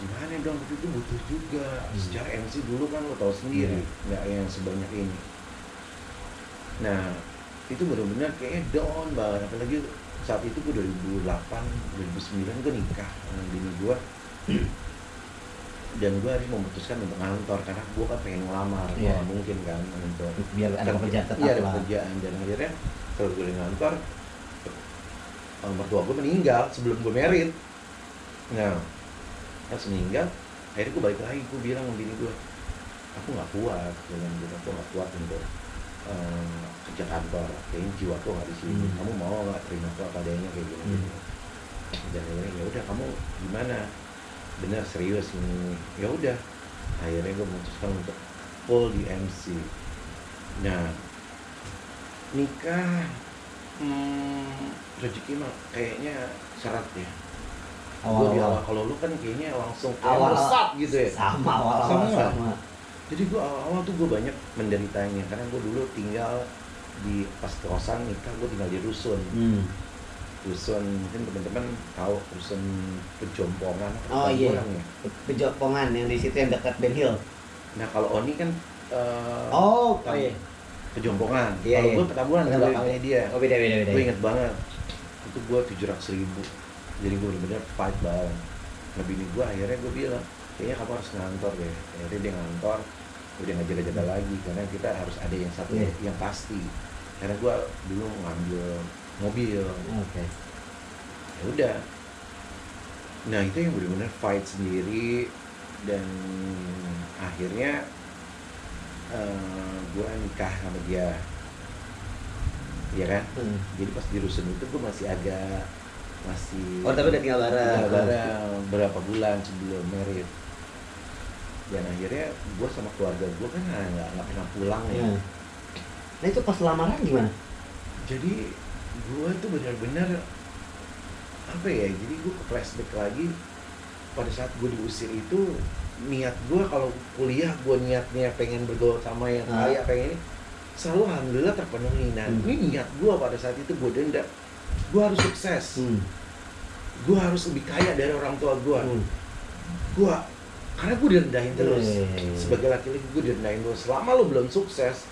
Gimana dong, itu butuh juga. Secara MC dulu kan lo tahu sendiri, nggak yang sebanyak ini. Nah itu benar-benar kayaknya down banget, apalagi saat itu gue 2008, 2009 gue nikah dengan bini gue. Dan gue harus memutuskan untuk ngantor, karena gue kan pengen ngelamar, mungkin kan untuk biar ada pekerjaan tetap ada pekerjaan. Dan akhirnya kalau gue ngantor, mertua gue meninggal sebelum gue married. Nah pas meninggal, akhirnya gue balik lagi, gue bilang sama bini gue, aku nggak kuat, aku nggak kuat untuk kerja kantor, kayaknya jiwa aku nggak di sini. Kamu mau nggak terima aku apa adanya kayak gini? Dan akhirnya ya udah, kamu gimana? Bener serius ini? Ya udah, akhirnya gue memutuskan untuk full di MC. Nah nikah, rezeki mah kayaknya syarat ya. Gue di awal, kalau lu kan kayaknya langsung melesat gitu ya. Sama. Jadi gue awal tuh gue banyak menderitanya, karena gue dulu tinggal di pas kosan nikah, gue tinggal di rusun. Rusun, mungkin teman-teman tahu rusun Pejompongan. Ya. Pejompongan yang di situ yang dekat Ben Hill. Nah kalau Oni kan Pejompongan. Kalau gue Petamburan belakangnya dia. Beda. Gue inget banget. Itu gue 700.000. Jadi gue bener-bener fight banget. Nah bini gue akhirnya gue bilang, kayaknya kamu harus ngantor deh. Akhirnya dia ngantor, udah nggak jaga-jaga lagi, karena kita harus ada yang satu yang pasti. Karena gue dulu ngambil mobil. Ya udah. Nah itu yang benar-benar fight sendiri, dan akhirnya gue nikah sama dia, ya kan? Jadi pas di rusun itu gue masih tapi udah tinggal bareng berapa bulan sebelum married. Dan akhirnya gue sama keluarga gue kan nggak pernah pulang ya. Nah itu pas lamaran gimana? Jadi gue tuh benar-benar apa ya, jadi gue ke flashback lagi pada saat gue diusir itu. Niat gue kalau kuliah, gue niatnya pengen bergaul sama yang kaya, pengen ini, selalu alhamdulillah terpenuhi. Nah ini niat gue pada saat itu, gue dendam, gue harus sukses, gue harus lebih kaya dari orang tua gue. Karena gue direndahin terus. Sebagai laki-laki gue direndahin terus. Selama lo belum sukses,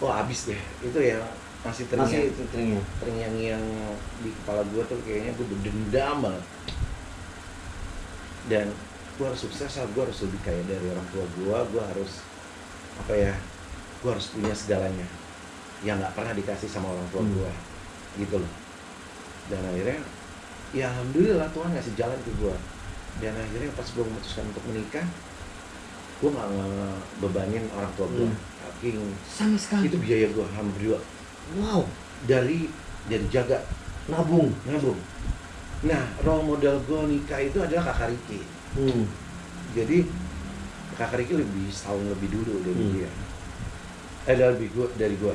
habis deh. Itu ya masih terngiang-ngiang di kepala gue tuh, kayaknya gue berdendam banget. Dan gue harus sukses, gue harus lebih kaya dari orang tua gue harus gue harus punya segalanya yang nggak pernah dikasih sama orang tua gue, gitu loh. Dan akhirnya ya alhamdulillah Tuhan ngasih jalan ke gue. Dan akhirnya pas gue memutuskan untuk menikah, gue nggak ngebebanin orang tua gue. Sama sekali. Itu biaya gue hampir 2. Dari jaga nabung. Nah role model gue nikah itu adalah kakak Riki. Jadi kakak Riki setahun lebih dulu dari dia. Dari gue.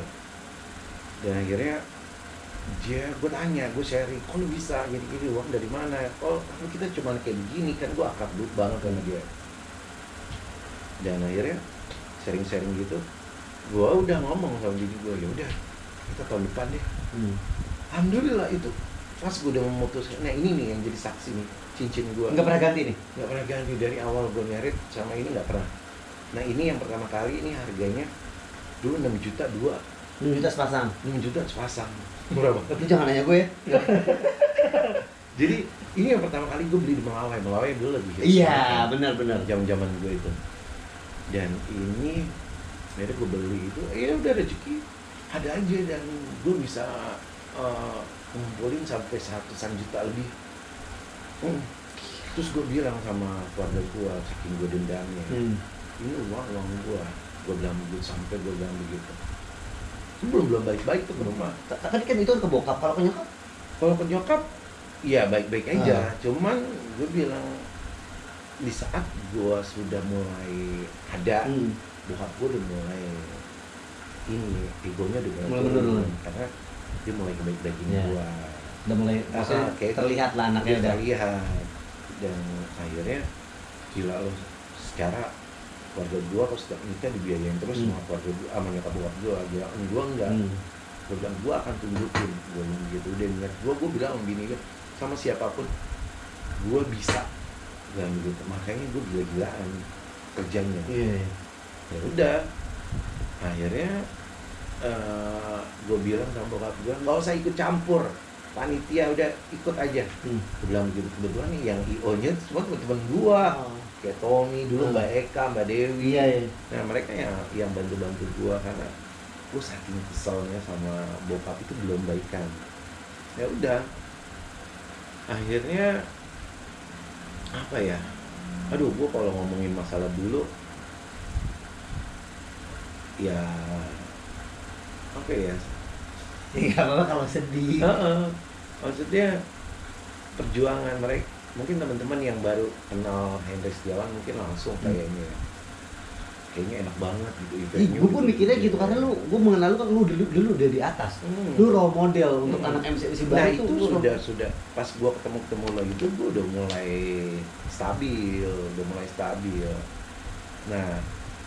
Dan akhirnya gue tanya, gue sharing, kok lu bisa jadi gini, uang dari mana? Oh kita cuma kayak begini kan, gue akrab banget sama dia. Dan akhirnya sharing-sharing gitu, gua udah ngomong sama bini gua, ya udah kita tahun depan deh. Alhamdulillah itu pas gua udah memutuskan, nah ini nih yang jadi saksi nih, cincin gua Nggak pernah ganti nih? nggak pernah ganti dari awal gua merit sama ini nggak pernah. Nah ini yang pertama kali, ini harganya dulu 6 juta dua, 6 juta sepasang. 6 juta sepasang, murah banget. Lu jangan nanya gue ya. Jadi ini yang pertama kali gue beli di Melawai dulu lagi hits Iya, banget. benar. Zaman gue itu. Dan ini akhirnya gue beli itu, ya udah rezeki ada aja, dan gue bisa ngumpulin sampai 100-an juta lebih. Terus gue bilang sama keluarga gue, saking gue dendamnya, ini uang gue bilang begitu, sampai gue bilang begitu. Belum baik-baik tuh ke rumah. Tadi kan itu ke bokap, kalau ke nyokap? Kalau ke nyokap, iya baik-baik aja. Cuman gue bilang di saat gue sudah mulai ada, bokap gue udah mulai ini, egonya udah mulai menurun. Karena dia mulai ngebaik-baikin gue. Udah mulai maksudnya kayak terlihat lah anaknya udah. Terlihat. Dan akhirnya gila loh, secara keluarga gue pas sudah nikah dibiayain terus sama keluarga gue, sama nyokap bokap gue. Gue enggak. Gue bilang gue akan tunjukin, gue bilang gitu. Dan niat gue bilang sama bini gue, sama siapapun gue bisa, bilang gitu. Makanya gue gila-gilaan kerjanya. Ya udah, akhirnya gue bilang sama bokap gue, nggak usah ikut campur, panitia udah ikut aja. Gue bilang gitu. Kebetulan nih yang IO nya semua teman-teman gue, kayak Tommy dulu, Mbak Eka, Mbak Dewi. Nah mereka yang bantu-bantu gue, karena gue saking keselnya sama bokap itu belum baikan. Ya udah, akhirnya apa ya, aduh gue kalau ngomongin masalah dulu ya apa ya, Nggak apa-apa kalau sedih. maksudnya perjuangan mereka, mungkin teman-teman yang baru kenal Hendrik Setiawan mungkin langsung kayaknya enak banget gitu eventnya. Gue pun mikirnya gitu, karena gue mengenal lu kan, lu dulu udah di atas. Lu role model untuk anak MC baru. Nah itu sudah pas gue ketemu lo itu, gue udah mulai stabil. Nah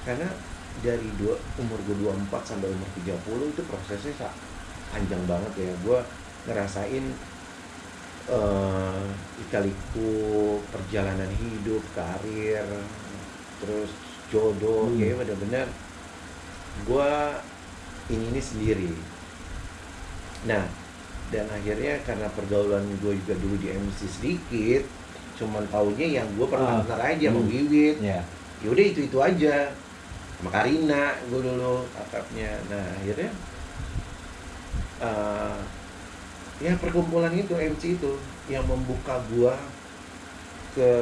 karena dari umur gue 24 sampai umur 30 itu prosesnya panjang banget ya. Gue ngerasain lika-liku perjalanan hidup, karir, terus jodoh, kayak bener-bener gue ini sendiri. Nah dan akhirnya karena pergaulan gue juga dulu di MC sedikit, cuman taunya yang gue pernah aja sama Wiwit. Yaudah itu aja, sama Karina gue dulu akrabnya. Nah akhirnya ya perkumpulan itu, MC itu yang membuka gue ke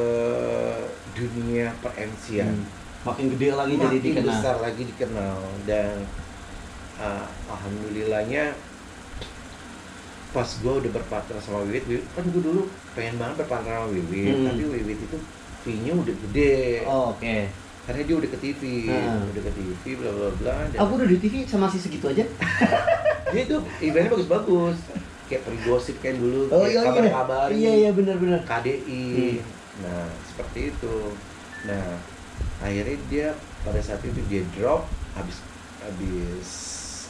dunia per-MC-an. Makin gede lagi, jadi dikenal. Makin besar lagi dikenal. Dan alhamdulillahnya pas gue udah berpartner sama Wiwit kan gue dulu pengen banget berpartner sama Wiwit, tapi Wiwit itu fee-nya udah gede. Karena dia udah ke TV, bla bla bla. Aku udah di TV sama si segitu aja. Dia tuh eventnya bagus-bagus, kayak Perigosip kan dulu, kabar-kabar. Iya benar-benar. KDI. Nah seperti itu. Nah akhirnya dia pada saat itu dia drop, habis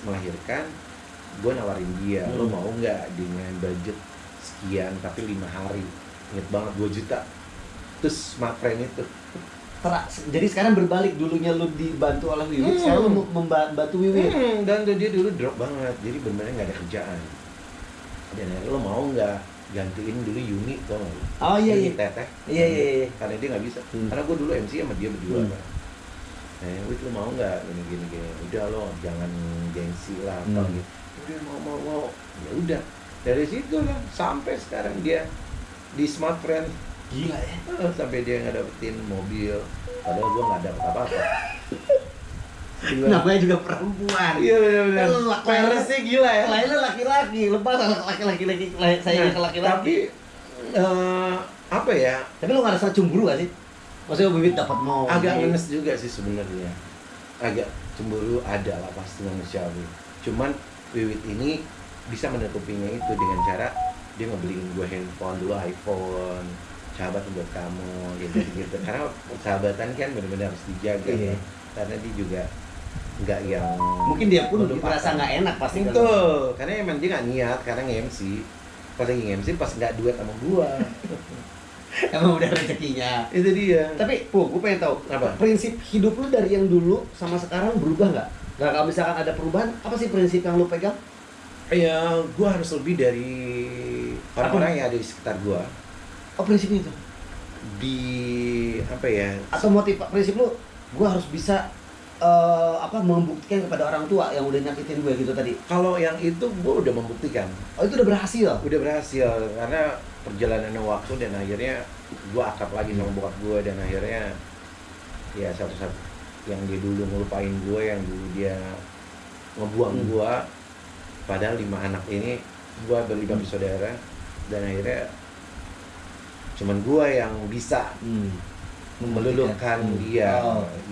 melahirkan. Gue nawarin dia, lo mau nggak dengan budget sekian tapi 5 hari, inget banget 2 juta. Terus smart friend itu jadi sekarang berbalik, dulunya lu dibantu oleh Wiwit, sekarang lu membantu Wiwit. Dan dia dulu drop banget, jadi benar-benar nggak ada kerjaan. Dan akhirnya lo mau nggak gantiin dulu Yuni, tau nggak? Iya. Teteh. Iya. Karena dia nggak bisa. Karena gue dulu MC sama dia berdua. Wit lo mau nggak gini. Udah lo jangan gengsi lah, apa gitu. Udah mau. Ya udah. Dari situ lah sampai sekarang dia di Smart Friend. Gila ya. Sampai dia ngedapetin mobil, padahal gue nggak dapet apa-apa. Namanya juga perempuan. Iya benar-benar. Peresnya gila ya. Lainnya laki-laki, lepas laki-laki, saya ke laki-laki. Tapi apa ya? Tapi lu nggak rasa cemburu gak sih? Maksudnya Wiwit dapat mobil. Agak ngenes juga sih sebenarnya. Agak cemburu ada lah pasti manusiawi. Cuman Wiwit ini bisa menutupinya itu dengan cara dia ngebeliin gue handphone dulu, iPhone. sahabat buat kamu gitu karena persahabatan kan benar-benar harus dijaga Iya. karena dia juga nggak yang Mungkin dia pun melupakan. merasa nggak enak pasti kan. itu karena emang dia nggak niat karena nge-MC pas lagi nge-MC pas nggak duet sama gua Emang udah rezekinya. itu dia. Tapi, gue pengen tahu, Apa? prinsip hidup lu dari yang dulu sama sekarang berubah nggak? Nggak, kalau misalkan ada perubahan, apa sih prinsip yang lu pegang? Ya gua harus lebih dari orang-orang yang ada di sekitar gua Oh, prinsipnya itu? di apa ya Atau prinsip lu, gue harus bisa membuktikan kepada orang tua yang udah nyakitin gue gitu tadi. kalau yang itu gua udah membuktikan Oh, itu udah berhasil? udah berhasil karena perjalanan waktu dan akhirnya gua akrab lagi sama bokap gua dan akhirnya ya satu-satu yang dia dulu ngelupain gua yang dulu dia ngebuang gua padahal 5 anak ini gua berlima bersaudara dan akhirnya cuman gua yang bisa meluluhkan dia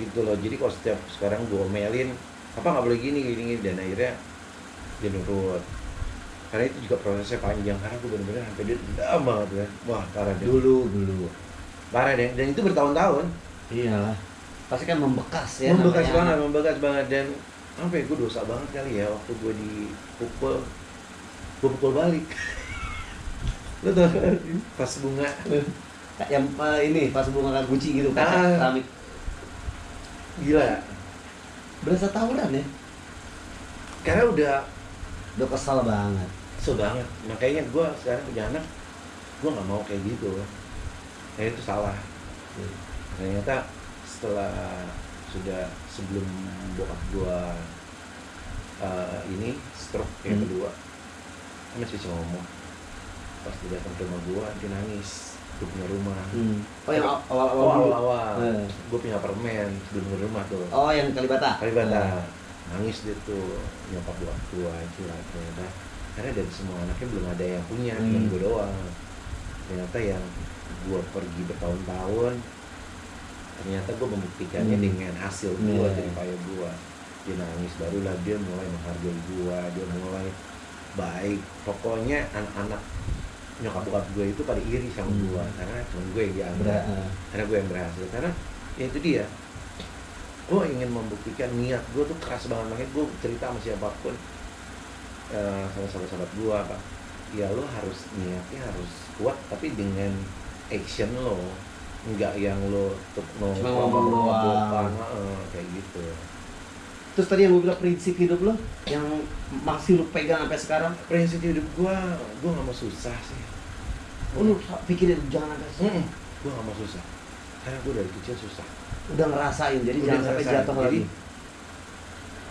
gitu loh jadi kalau setiap sekarang gua omelin apa nggak boleh gini dan akhirnya dia nurut karena itu juga prosesnya panjang karena gue bener-bener sampai dia dendam banget kan wah parah deh Dulu. parah deh dan itu bertahun-tahun Iyalah. Pasti kan membekas ya. membekas banget dan apa ya gue dosa banget kali ya waktu gue dipukul gue pukul balik lo tau kan pas bunga Yang ini pas bunga guci gitu kan, keramik. gila Berasa tawuran ya? karena udah Kesal banget. banget makanya gue sekarang punya anak gue nggak mau kayak gitu nah itu salah ternyata setelah sebelum bokap gue ini stroke yang kedua dia masih bisa ngomong pas dia datang ke rumah gue dia nangis gue punya rumah Oh, yang awal-awal. gue punya apartemen sebelum punya rumah tuh Oh, yang Kalibata. nangis dia tuh nyokap bokap gue curhat ternyata karena dari semua anaknya belum ada yang punya cuma gue doang ternyata yang gue pergi bertahun-tahun ternyata gue membuktikannya dengan hasil gue dari payah gue dia nangis barulah dia mulai menghargai gue dia mulai baik pokoknya anak-anak nyokap bokap gue itu pada iri sama gue karena cuma gue yang dianggap karena gue yang berhasil karena ya itu dia gue ingin membuktikan niat gue tuh keras banget makanya gue cerita sama siapapun sama sahabat-sahabat gue apa ya lo harus niatnya harus kuat tapi dengan action lo nggak yang lo cuma ngomong doang kayak gitu. Terus tadi yang gue bilang prinsip hidup lo yang masih lo pegang sampai sekarang? Prinsip hidup gue nggak mau susah sih. Oh, lo pikirin jangan ada susah. Gue nggak mau susah karena gue dari kecil susah udah ngerasain jadi udah jangan sampai jatuh lagi.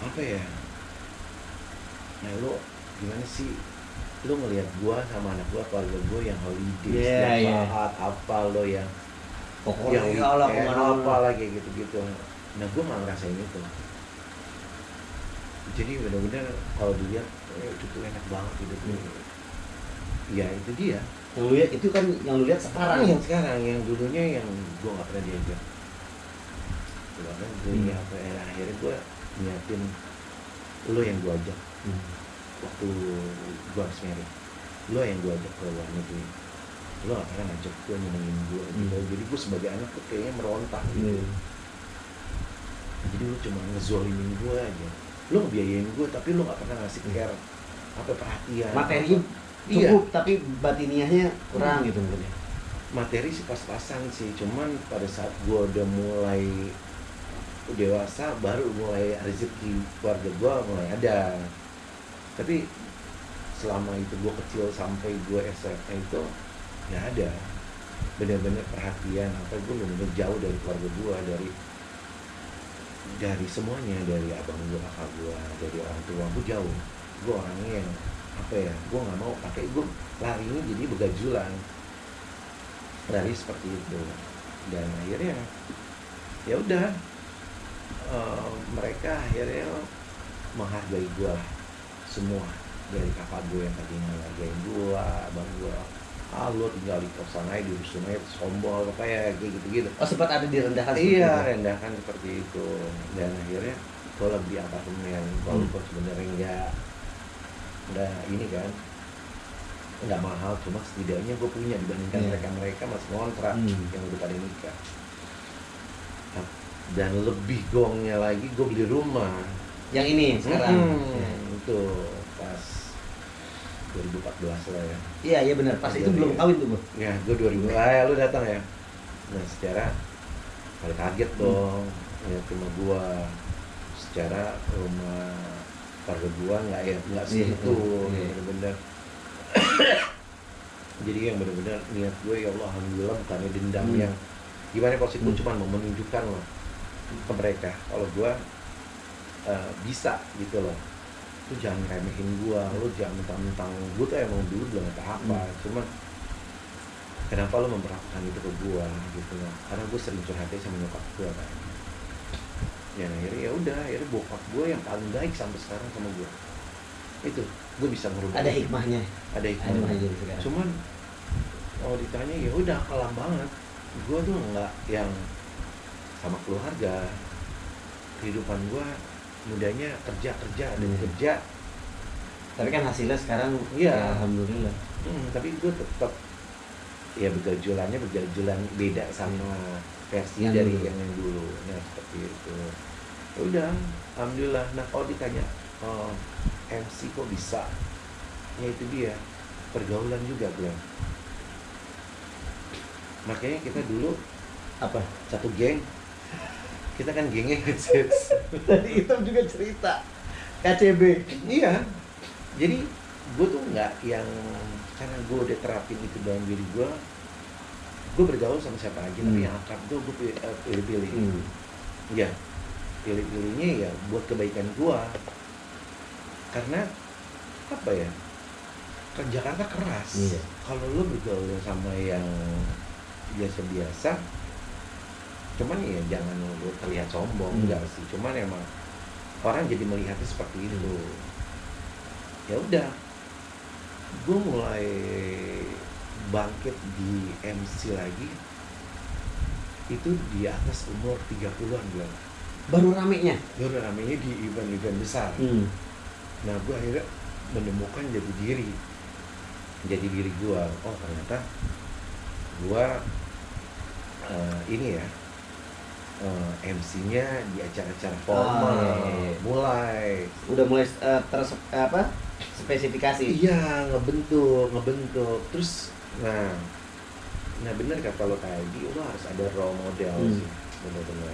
Apa ya nah lo gimana sih lo ngelihat gua sama anak gua keluarga gua yang holiday setiap saat apa lo yang pokoknya yang apa lagi gitu-gitu nah gua nggak ngerasain itu jadi benar-benar kalau dilihat cukup enak banget hidupnya ya itu dia yang lu lihat itu kan yang lu lihat sekarang yang sekarang yang dulunya yang gua nggak pernah diajak kan gue apa akhirnya gua niatin lo yang gua ajak waktu gue harus married lo yang gue ajak ke luar negeri lo gak pernah ngajak gue nyenengin gue gitu jadi gue sebagai anak tuh kayaknya merontak gitu jadi lo cuma ngezolimin gue aja lo ngebiayain gue tapi lo gak pernah ngasih care apa perhatian materi cukup tapi batiniahnya kurang gitu mungkin ya materi sih pas-pasan sih cuman pada saat gue udah mulai dewasa baru mulai rezeki keluarga gue mulai ada tapi selama itu gue kecil sampai gue SMA itu nggak ada benar-benar perhatian apa gue benar-benar jauh dari keluarga gue dari semuanya dari abang gue kakak gue dari orang tua gue jauh gue orangnya yang apa ya gue nggak mau pakai gue larinya jadi begajulan lari seperti itu dan akhirnya ya udah mereka akhirnya menghargai gue semua dari kakak gue yang tadinya ngehargain gue, abang gue lo tinggal di kosan aja, di rusun aja, sombong, kayak gitu-gitu oh sempat ada direndahkan iya, rendahkan seperti itu dan akhirnya gue lebih di apartemen walaupun sebenarnya enggak udah ini kan nggak mahal, cuma setidaknya gue punya dibandingkan mereka masih ngontrak yang udah pada nikah. Dan lebih gongnya lagi gue beli rumah Yang ini sekarang. itu pas 2014 lah ya. Iya benar. Pas itu belum kawin tuh gue. Ya gue 2000 lu datang ya. Nah secara kali kaget dong ngeliat rumah gue. Secara rumah keluarga gue nggak segitu bener-bener. Jadi yang bener-bener niat gue ya Allah alhamdulillah bukannya dendam yang gimana posisi gue cuma mau menunjukkan loh ke mereka kalau gue bisa gitu loh. Lu jangan remehin gue, lu jangan mentang-mentang gue tuh emang dulu belum apa-apa, cuman kenapa lu memperlakukan itu ke gue gitu loh. Karena gue sering curhatnya sama nyokap gue kan. Ya akhirnya ya udah, akhirnya bokap gue yang paling baik sampai sekarang sama gue. Itu gue bisa merubah. Ada hikmahnya. Ada hikmahnya. Cuman kalau ditanya ya udah kelam banget. Gue tuh nggak yang sama keluarga. Kehidupan gue mudanya kerja dan kerja. Tapi kan hasilnya sekarang ya alhamdulillah. Tapi gue tetap ya berjalan beda sama versi yang dari dulu. Yang dulu. Nah seperti itu. Ya udah, alhamdulillah. Nah kalau ditanya MC kok bisa? Ya itu dia pergaulan juga Glenn. Makanya kita dulu apa? Satu geng. Kita kan gengnya Tadi itu juga cerita KCB. Iya. Jadi gue tuh nggak yang karena gue udah terapin itu dalam diri gue bergaul sama siapa aja tapi yang akrab gue pilih-pilih. Iya. Pilih-pilihnya ya buat kebaikan gue. Karena apa ya? Kan Jakarta keras. Iya. Kalau lo bergaul sama yang biasa-biasa, cuman ya jangan lo terlihat sombong, enggak sih. Cuman emang orang jadi melihatnya seperti itu. Ya udah, gue mulai bangkit di MC lagi itu di atas umur 30-an gue. Baru ramenya di event-event besar. Nah gue akhirnya menemukan jati diri gue. Oh ternyata gue ini ya MC-nya di acara-acara formal. Udah mulai spesifikasi. Iya, ngebentuk. Terus nah bener kata lo tadi, lo harus ada role model sih, bener-bener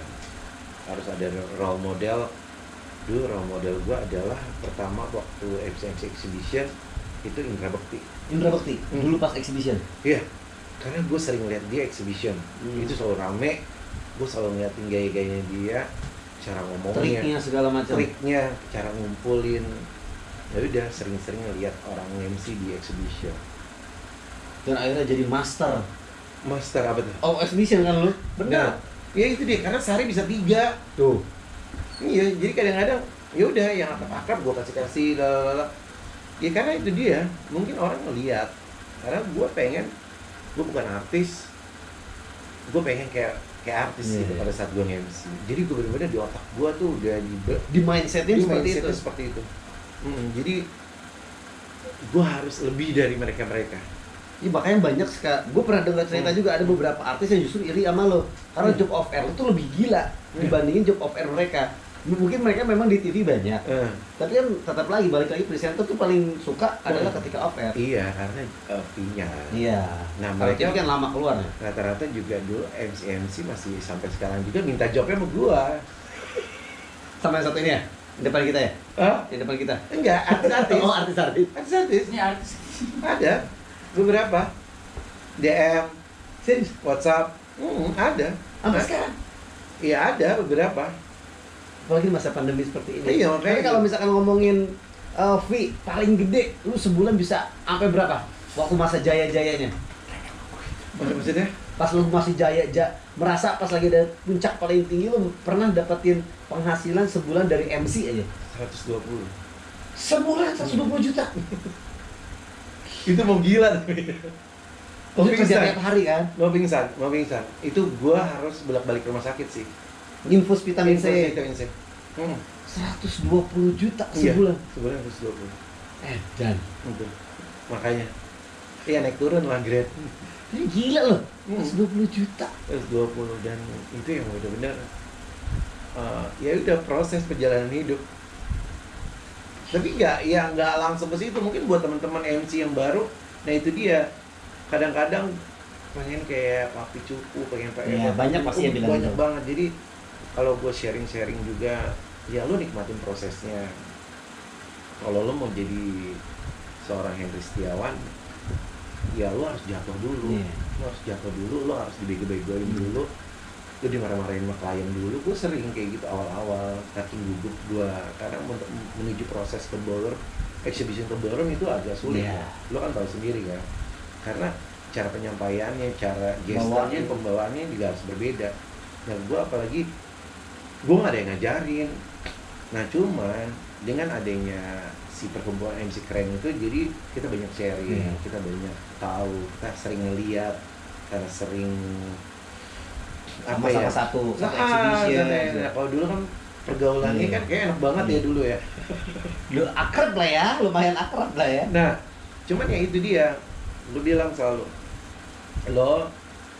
harus ada role model. Dulu role model gue adalah pertama waktu MC exhibition itu Indra Bekti. Dulu pas exhibition. Iya, karena gue sering lihat dia exhibition itu selalu rame. Gue selalu ngeliatin gaya-gayanya dia, cara ngomongnya, triknya segala macam, cara ngumpulin. Ya udah sering-sering ngeliat orang MC di exhibition. Dan akhirnya jadi master apa tuh? Oh exhibition kan lu? Benar. Ya itu dia, karena sehari bisa 3 tuh. Iya, jadi kadang-kadang ya udah yang akrab gue kasih lalala. Ya karena itu dia, mungkin orang ngeliat. Karena gue bukan artis, gue pengen kayak artis gitu pada saat gue MC. Jadi gue bener-bener di otak gue tuh udah di mindsetnya seperti itu. Jadi gue harus lebih dari mereka. Iya makanya banyak gue pernah dengar cerita juga ada beberapa artis yang justru iri sama lo karena job of air itu lebih gila dibandingin job of air mereka. Mungkin mereka memang di TV banyak, tapi kan tetap balik lagi presenter tuh paling suka adalah ketika off air. Iya, karena fee-nya. Iya. Nah mereka kan lama keluar. Rata-rata juga dulu MC masih sampai sekarang juga minta jobnya sama gua. Sama yang satu ini ya? Di depan kita ya? Di depan kita? Enggak, artis-artis. Oh artis-artis. Ini artis. Ada beberapa DM, WhatsApp, ada. Sampai sekarang? Iya ada beberapa. Apalagi masa pandemi seperti ini. Iya, makanya kalau misalkan ngomongin fee paling gede, lu sebulan bisa sampai berapa? Waktu masa jaya-jayanya. Maksudnya? Pas lu masih merasa pas lagi ada puncak paling tinggi, lu pernah dapetin penghasilan sebulan dari MC aja? 120. Sebulan 120 juta? Itu mau gila tapi. Mau kerja tiap hari kan? Mau pingsan. Itu gua harus bolak-balik rumah sakit sih. Infus vitamin C. 120 juta sebulan. Iya, sebulan 120. Dan makanya Iya naik turun lah grade. Ini gila loh, 120 juta. 120 dan itu yang benar-benar ya udah proses perjalanan hidup. Tapi nggak langsung ke situ. Mungkin buat teman-teman MC yang baru, nah itu dia. Kadang-kadang pengen kayak Papi Cupu, pengen Iya, banyak pasti yang bilang banyak gitu. banget. Jadi kalau gue sharing-sharing juga, ya lu nikmatin prosesnya. Kalau lu mau jadi seorang Henry Setiawan, ya lu harus jatuh dulu. Iya. Lu harus jatuh dulu, lu harus dibego-begoin dulu. Lu dimarah-marahin sama klien dulu. Gue sering kayak gitu awal-awal, saking gugup gue. Karena untuk menuju proses ke ballroom, exhibition ke ballroom itu agak sulit. Iya. Lu kan tahu sendiri kan. Karena cara penyampaiannya, cara gesturnya, pembawaannya juga harus berbeda. Nah gue apalagi, gue gak ada yang ngajarin. Nah cuman dengan adanya si perkumpulan MC keren itu, jadi kita banyak sharing, kita banyak tahu, kita sering ngeliat, karena sering Sama satu exhibition. Nah, kalau dulu kan pergaulannya kan kayak enak banget ya dulu ya. Lu akrab lah ya, lumayan akrab lah ya. Nah, cuman ya itu dia, lu bilang selalu, lo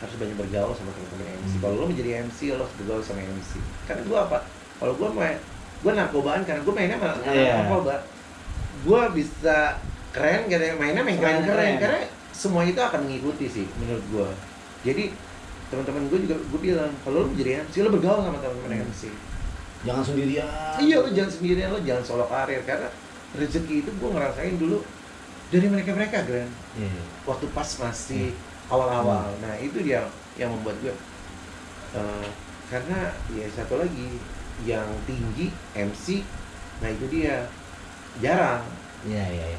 harus banyak bergaul sama teman-teman MC. Kalau lo menjadi MC, lo harus bergaul sama MC. Karena gue apa? Kalau gue main, gue narkobaan karena gue mainnya sama narkoba. Gue bisa keren karena mainnya main keren-keren. Karena semua itu akan mengikuti sih menurut gue. Jadi teman-teman gue juga gue bilang, kalau lo menjadi MC, lo bergaul sama teman-teman MC. Jangan sendirian. Iya, lo jangan sendirian, lo jangan solo karir. Karena rezeki itu gue ngerasain dulu dari mereka-mereka kan. Waktu pas masih awal-awal. Nah itu dia yang membuat gue karena ya satu lagi yang tinggi MC, nah itu dia jarang. Iya.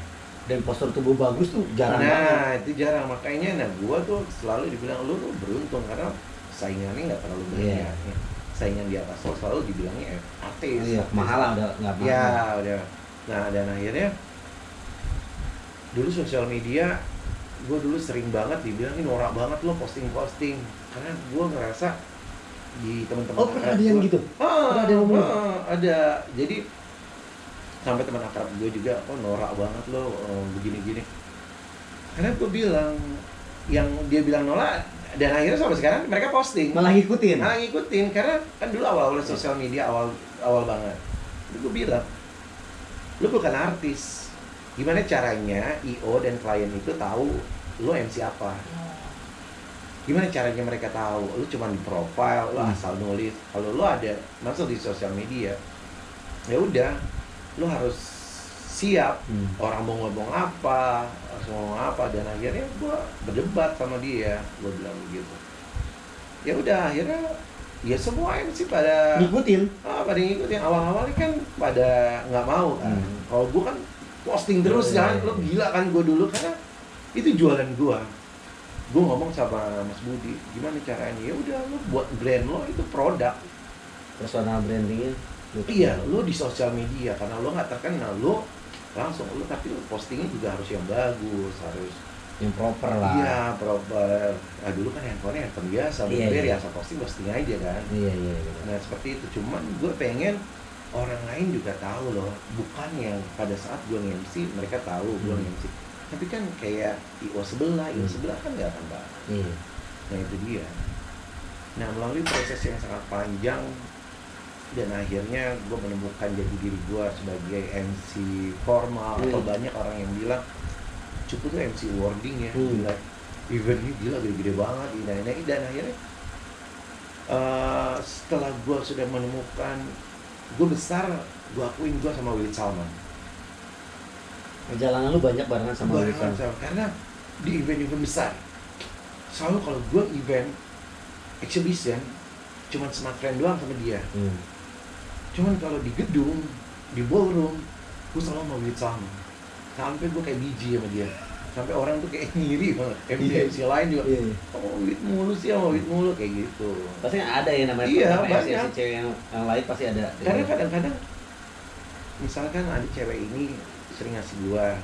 Dan postur tubuh bagus tuh jarang banget. Nah itu jarang, makanya nah gue tuh selalu dibilang lu tuh beruntung karena saingannya nggak terlalu banyak. Saingan di atas lo selalu dibilangnya artis. Iya, mahal udah nggak mahal. Ya udah. Nah dan akhirnya dulu sosial media gue dulu sering banget dibilang ini norak banget lo posting karena gue ngerasa di teman-teman pernah ada yang gitu? Pernah ada yang ngomong? Ada. Jadi sampai teman akrab gue juga, norak banget lo begini-gini. Karena gue bilang yang dia bilang norak, dan akhirnya sampai sekarang mereka posting. Malah ngikutin Karena kan dulu awal-awal sosial media awal banget. Jadi gue bilang, lo bukan artis. Gimana caranya IO dan klien itu tahu lo MC apa? Gimana caranya mereka tahu? Lo cuma di profile, lo asal nulis. Kalau lo ada masuk di sosial media, ya udah, lo harus siap. Orang mau ngomong apa, harus ngomong apa, dan akhirnya gue berdebat sama dia. Gue bilang begitu. Ya udah, akhirnya ya semua MC pada ngikutin. Pada ngikutin. Awal-awalnya kan pada nggak mau kan. Kalau gue kan posting terus kan, lo gila kan gue dulu karena itu jualan gue. Gue ngomong sama Mas Budi, gimana caranya? Ya udah, lo buat brand lo itu produk. Personal brandingnya. Iya, lo di sosial media karena lo nggak terkenal, lo langsung lo, tapi lo postingnya juga harus yang bagus, harus yang proper lah. Iya, proper. Nah dulu kan handphone biasa, BlackBerry asal posting aja kan. Iya. Nah seperti itu, cuman gue pengen orang lain juga tahu loh, bukan yang pada saat gue nge-MC mereka tahu gue nge-MC. Tapi kan kayak IO sebelah kan nggak akan tahu. Nah itu dia. Nah melalui proses yang sangat panjang dan akhirnya gue menemukan jati diri gue sebagai MC formal. Atau banyak orang yang bilang cukup tuh MC wording ya, gila, eventnya gila gede-gede banget ini. Dan akhirnya setelah gue sudah menemukan gue besar, gue akuin gue sama Willy Salman. Perjalanan lu banyak barengan sama Willy Salman. Karena di event-event besar selalu kalau gue event exhibition cuman sama friend doang sama dia. Cuman kalau di gedung, di ballroom, gue selalu sama Willy Salman. Sampai gue kayak biji sama dia. Sampai orang tuh kayak ngiri banget. MC lain juga. Wit mulu sih, sama Wit mulu kayak gitu. Pasti ada ya namanya. Iya, banyak. Cewek yang lain pasti ada. Karena kadang-kadang misalkan ada cewek ini sering ngasih gua,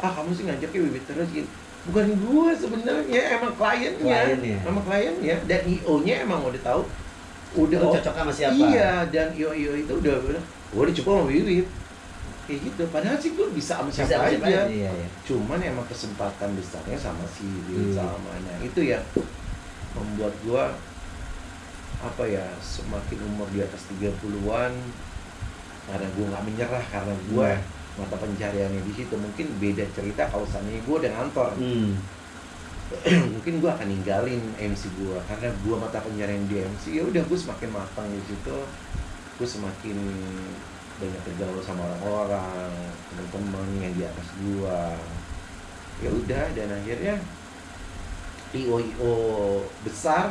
kamu sih ngajaknya Wiwit terus gitu. Bukan gua sebenarnya, emang kliennya. Sama kliennya dan IO-nya emang udah tahu. Udah cocoknya sama siapa? Iya, dan IO itu udah cukup sama Wiwit. kayak gitu. Padahal sih gue bisa sama siapa Bisa, aja. iya. Cuman emang kesempatan besarnya sama si Will sama nah itu ya membuat gue apa ya, semakin umur di atas 30-an, karena gue nggak menyerah, karena gue mata pencariannya di situ. Mungkin beda cerita kalau seandainya gue udah ngantor. Mungkin gue akan ninggalin MC gue, karena gue mata pencarian di MC. Ya udah, gue semakin matang di situ, gue semakin banyak bergaul sama orang-orang, teman-teman yang di atas gue. Ya udah, dan akhirnya IO besar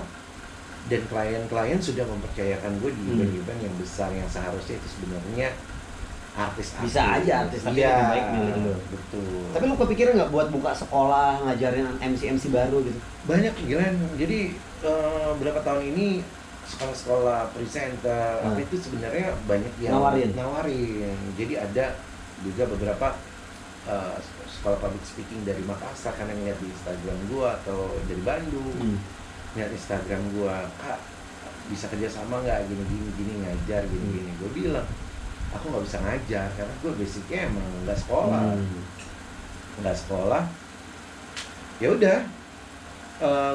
dan klien-klien sudah mempercayakan gue di event-event yang besar, yang seharusnya itu sebenarnya artis-artis. Bisa aja artis, tapi lebih baik milih lu. Betul. Tapi lu kepikiran nggak buat buka sekolah ngajarin MC baru gitu? Banyak Glenn. Jadi berapa tahun ini sekolah-sekolah presenter apa itu sebenarnya banyak yang nawarin. Jadi ada juga beberapa sekolah public speaking dari Makassar, karena ngeliat di Instagram gua, atau dari Bandung ngeliat Instagram gua, Kak bisa kerjasama nggak gini ngajar gini. Gue bilang aku nggak bisa ngajar karena gue basicnya emang nggak sekolah. Ya udah,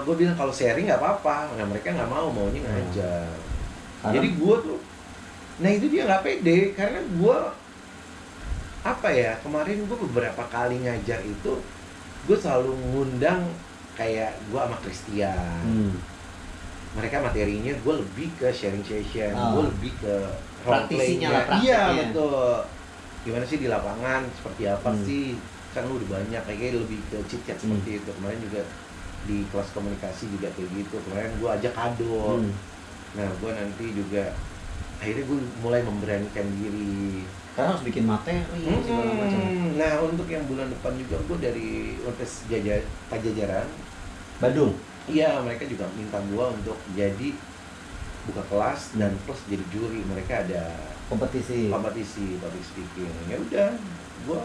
gue bilang kalau sharing nggak apa-apa. Nah mereka nggak maunya ngajar. Jadi gue tuh, nah itu dia nggak pede, karena gue apa ya, kemarin gue beberapa kali ngajar itu gue selalu ngundang kayak gue sama Christian. Mereka materinya gue lebih ke sharing session, gue lebih ke praktisinya lah, iya betul. Gimana sih di lapangan, seperti apa sih, kan lu udah banyak kayak lebih ke chit chat seperti itu. Kemarin juga di kelas komunikasi juga kayak gitu. Kemarin gue ajak kado. Nah gue nanti juga akhirnya gue mulai memberanikan diri, karena harus bikin materi segala macam. Nah untuk yang bulan depan juga gue dari Universitas Pajajaran Bandung. Iya, mereka juga minta gua untuk jadi buka kelas dan plus jadi juri. Mereka ada kompetisi public speaking. Ya udah, gua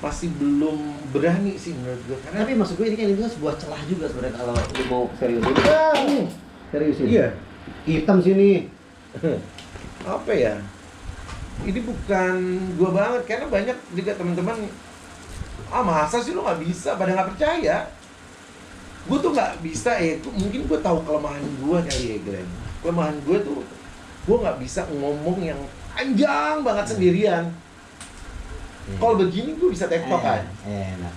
masih belum berani sih menurut gua, karena tapi maksud gue ini kan itu sebuah celah juga sebenarnya kalau lu mau serius. Serius ini. Iya. Hitam sini. Apa ya? Ini bukan gua banget, karena banyak juga teman-teman, masa sih lu nggak bisa, pada nggak percaya. Gue tuh nggak bisa mungkin gue tahu kelemahan gue kali ya Glenn. Kelemahan gue tuh gue nggak bisa ngomong yang panjang banget sendirian. Kalau begini gue bisa tektok kan. Enak.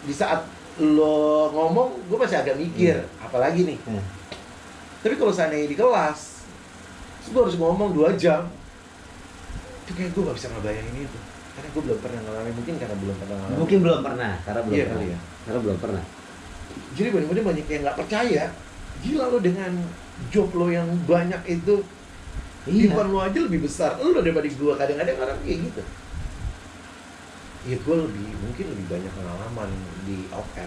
Di saat lo ngomong gue masih agak mikir, apalagi nih. Tapi kalau seandainya di kelas, gue harus ngomong 2 jam. Itu kayak gue nggak bisa ngebayangin itu, karena gue belum pernah ngalamin. Mungkin karena belum pernah ngalamin. Mungkin belum pernah, karena belum iya pernah. Kali ya. Karena belum pernah. Jadi benar-benar banyak yang nggak percaya. Gila lo dengan job lo yang banyak itu, event lo aja lebih besar lo daripada gua. Kadang-kadang orang kayak gitu. Ya gua mungkin lebih banyak pengalaman di off air.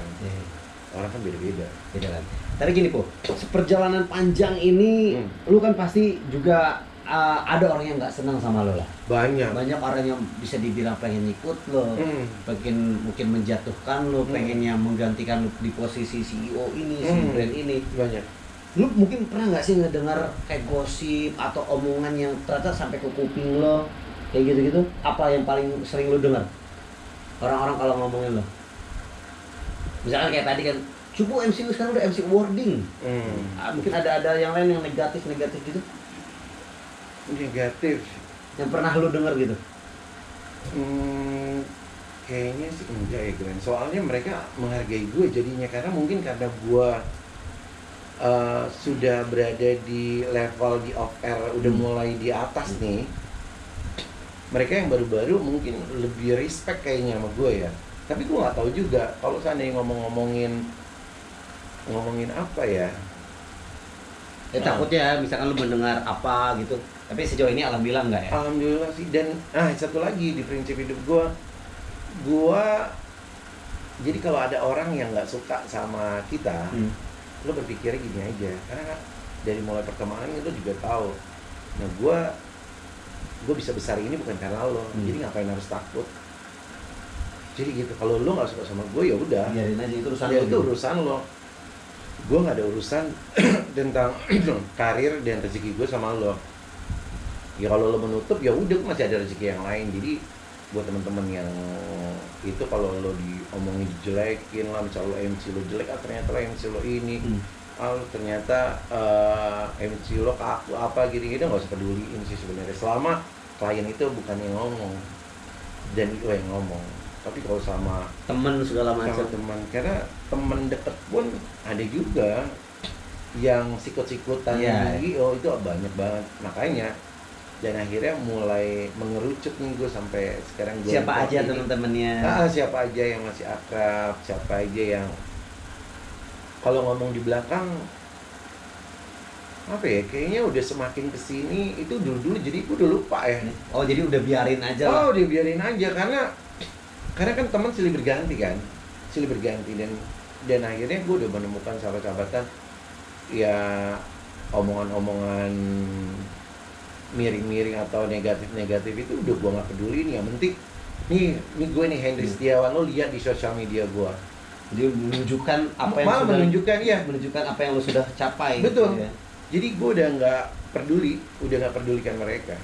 Orang kan beda-beda. Beda kan. Tapi gini Po, seperjalanan panjang ini lu kan pasti juga ada orang yang nggak senang sama lo lah. Banyak orang yang bisa dibilang pengen ikut lo, pengen mungkin menjatuhkan lo, pengennya menggantikan lo di posisi CEO ini, si brand ini. Banyak. Lu mungkin pernah nggak sih ngedengar kayak gosip atau omongan yang ternyata sampai ke kuping lo, kayak gitu-gitu? Apa yang paling sering lo dengar? Orang-orang kalau ngomongin lo. Misalkan kayak tadi kan, Cupu MC lu sekarang udah MC awarding. Mungkin ada yang lain yang negatif gitu. Negatif Yang pernah lu denger gitu? Kayaknya sih enggak ya Glenn. Soalnya mereka menghargai gue jadinya, karena mungkin karena gue sudah berada di level di off air, udah mulai di atas nih. Mereka yang baru-baru mungkin lebih respect kayaknya sama gue ya. Tapi gue nggak tahu juga kalau seandainya ngomongin apa ya. Takutnya misalkan lu mendengar apa gitu. Tapi sejauh ini alhamdulillah enggak ya? Alhamdulillah sih. Dan satu lagi di prinsip hidup gue jadi kalau ada orang yang nggak suka sama kita, lo berpikirnya gini aja, karena dari mulai pertemanan lo juga tahu. Nah gue bisa besar ini bukan karena lo, jadi ngapain harus takut? Jadi gitu, kalau lo nggak suka sama gue ya udah, biarin aja, itu urusan ya, itu urusan lo. Gue nggak ada urusan tentang karir dan rezeki gue sama lo. Ya kalau lo menutup ya udah, gue masih ada rezeki yang lain. Jadi buat teman-teman yang itu kalau lo diomongin dijelekin lah, misalnya lo MC lo jelek, ternyata lo MC lo ini, ternyata MC lo kaku apa gini-gini, nggak usah peduliin sih sebenarnya, selama klien itu bukan yang ngomong dan itu yang ngomong. Tapi kalau sama temen segala macam, teman, karena teman deket pun ada juga yang sikut-sikutan oh itu banyak banget, makanya dan akhirnya mulai mengerucut nih gue sampai sekarang. Gue siapa aja teman-temannya, siapa aja yang masih akrab, siapa aja yang kalau ngomong di belakang apa ya, kayaknya udah semakin kesini, itu dulu jadi gue udah lupa ya. Oh jadi udah biarin aja lah. Udah biarin aja, karena kan teman silih berganti dan akhirnya gue udah menemukan sahabat-sahabatan ya, omongan-omongan miring-miring atau negatif-negatif itu udah gue nggak peduli. Yang penting nih gue nih Henry Setiawan, lo lihat di sosial media gue, jadi menunjukkan apa yang malah sudah menunjukkan apa yang lo sudah capai. Betul. Gitu ya. Jadi gue udah nggak pedulikan mereka,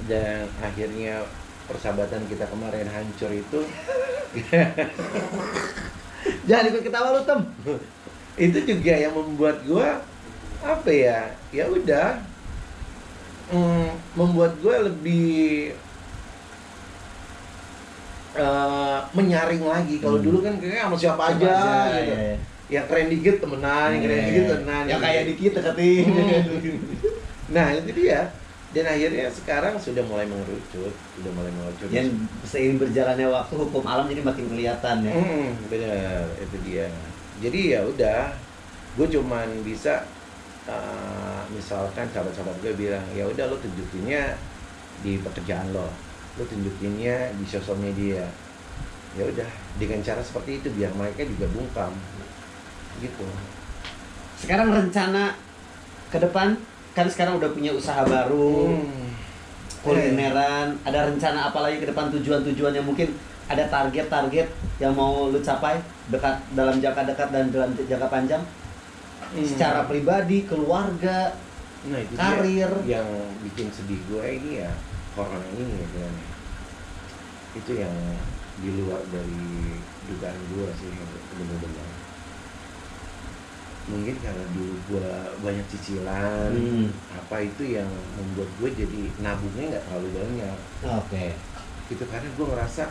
dan akhirnya persahabatan kita kemarin hancur itu. Jangan ikut ketawa lu, Tem. Itu juga yang membuat gue apa ya udah membuat gue lebih menyaring lagi. Kalau dulu kan kayaknya sama siapa aja gitu. Ya. Yang keren dikit temenan, yang keren dikit temenan, yang kaya dikit deketin. Nah itu dia. Dan akhirnya sekarang sudah mulai mengerucut. Dan seiring berjalannya waktu, hukum alam jadi makin kelihatan ya. Bener, itu dia. Jadi ya udah, gue cuman bisa misalkan sahabat-sahabat gue bilang, ya udah lo tunjukinnya di pekerjaan lo tunjukinnya di sosial media. Ya udah, dengan cara seperti itu biar mereka juga bungkam gitu. Sekarang rencana ke depan, kan sekarang udah punya usaha baru, kulineran, ada rencana apa lagi ke depan, tujuan-tujuan yang mungkin ada target-target yang mau lu capai dekat, dalam jangka dekat dan dalam jangka panjang? Secara pribadi, keluarga, itu karir. Yang bikin sedih gue ini ya corona ini ya bilangnya. Itu yang di luar dari dugaan gue sih, benar-benar. Mungkin karena dulu gue banyak cicilan, apa itu yang membuat gue jadi nabungnya nggak terlalu banyak. Oke. Itu karena gue ngerasa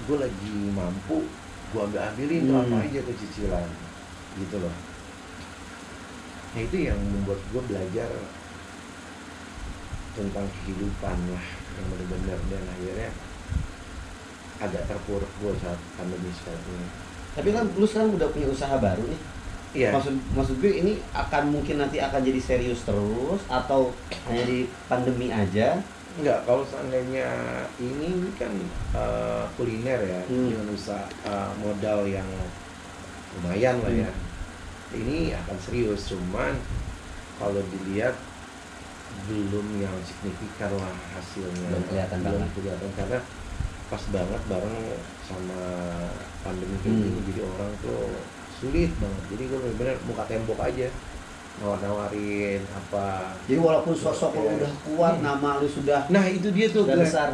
gue lagi mampu, gue ambilin tuh apa aja tuh cicilan, gitu loh. Nah itu yang membuat gue belajar tentang kehidupan lah, yang benar-benar, dan akhirnya agak terpuruk gue saat pandemi seperti ini. Tapi kan lu sekarang udah punya usaha baru nih. Iya. Maksud gue ini mungkin nanti akan jadi serius terus atau hanya di pandemi aja? Enggak, kalau seandainya ini kan kuliner ya, dengan usaha modal yang lumayan lah ya. Ini akan serius, cuman kalau dilihat belum yang signifikan lah hasilnya. Belum kelihatan karena pas banget bareng sama pandemi ini, jadi orang tuh sulit banget. Jadi gue bener-bener buka tembok aja, nawarin apa. Jadi walaupun sosok lu udah kuat, nama lu sudah, nah itu dia tuh, sudah besar,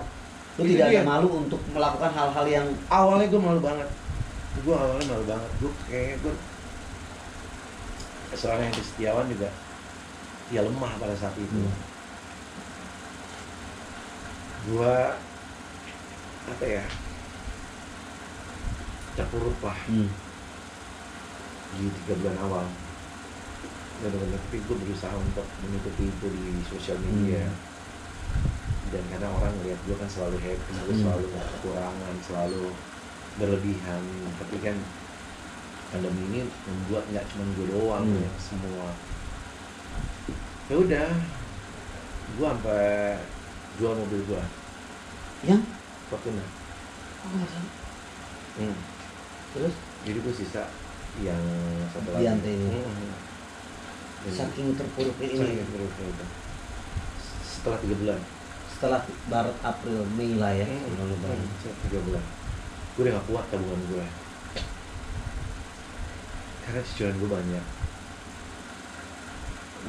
lu itu tidak dia. ada malu untuk melakukan hal-hal yang awalnya gue malu banget. Gue kayaknya gue seorang yang Setiawan juga ya lemah pada saat itu. Gue apa ya, terpuruk lah di 3 bulan awal. Benar-benar, tapi gue berusaha untuk menutupi itu di sosial media. Dan karena orang ngeliat gue kan selalu happy, gue selalu kekurangan, selalu berlebihan. Tapi kan pandemi ini membuat nggak cuma gue doang ya, semua. Ya udah, gue sampai jual mobil gue. yang Fortuner. Terus? Jadi gue sisa yang satu lagi. Biante ini. Saking terpuruknya ini. Setelah 3 bulan. Setelah Maret, April, Mei lah ya. 3 bulan. Gue udah gak kuat tabungan gue. Karena cicilan gue banyak.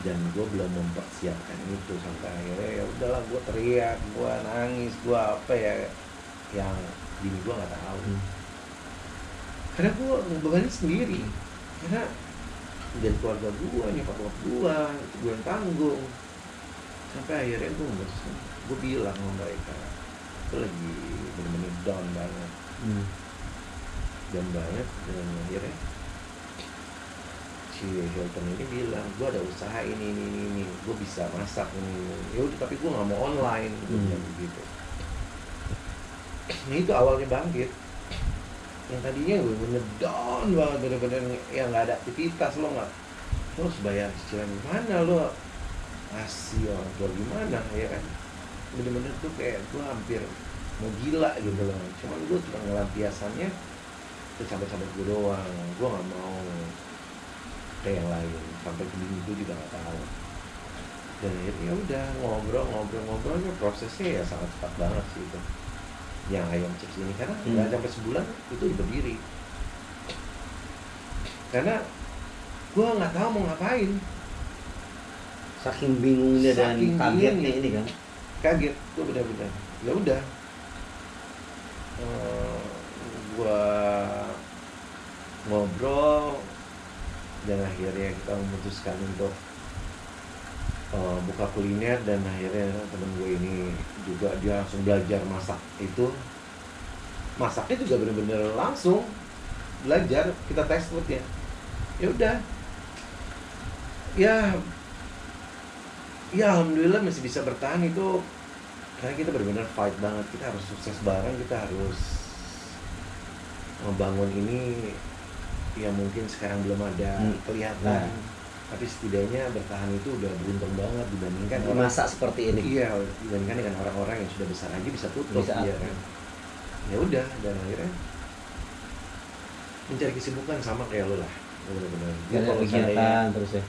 Dan gue belum mempersiapkan itu sampai akhirnya ya udahlah, gue teriak, gue nangis, gue apa ya, yang bini gue nggak tahu. Karena gue ngebebanin sendiri, karena dari keluarga gue, nyokap bokap gue yang tanggung. Sampai akhirnya gue bilang sama mereka, gue lagi bener-bener down banget, dan akhirnya si Hilton ini bilang, gue ada usaha ini, gue bisa masak ini. Ya udah, tapi gue nggak mau online, gue bilang begitu. Nah itu awalnya bangkit. Yang tadinya gue bener down banget, bener-bener yang nggak ada aktivitas, lo harus bayar cicilan gimana, lo kasih orang tua gimana, ya kan. Bener-bener tuh kayak gue hampir mau gila gitu loh. Cuman gue cuma ngelampiasannya ke sahabat-sahabat gue doang, gue nggak mau kayak yang lain, sampai ke bini gue juga nggak tahu. Dan akhirnya ya udah ngobrol, prosesnya ya sangat cepat banget sih itu. Yang ayam chips ini, karena nggak sampai sebulan itu udah berdiri. Karena gue nggak tahu mau ngapain. Saking bingungnya dan kagetnya ini kan. Kaget, gue benar-benar. Ya udah, gue ngobrol, dan akhirnya kita memutuskan untuk buka kuliner. Dan akhirnya temen gue ini juga, dia langsung belajar masak itu. Masaknya juga bener-bener langsung belajar, kita test food ya. Ya udah, ya alhamdulillah masih bisa bertahan itu. Karena kita benar-benar fight banget, kita harus sukses bareng, kita harus membangun ini yang mungkin sekarang belum ada kelihatan. Tapi setidaknya bertahan itu udah beruntung banget dibandingkan orang masak seperti ini. Iya, dibandingkan dengan orang-orang yang sudah besar aja bisa tutup, ya kan. Ya udah, dan akhirnya mencari kesibukan sama kayak lo lah, benar-benar. Kalau kegiatan terus ya.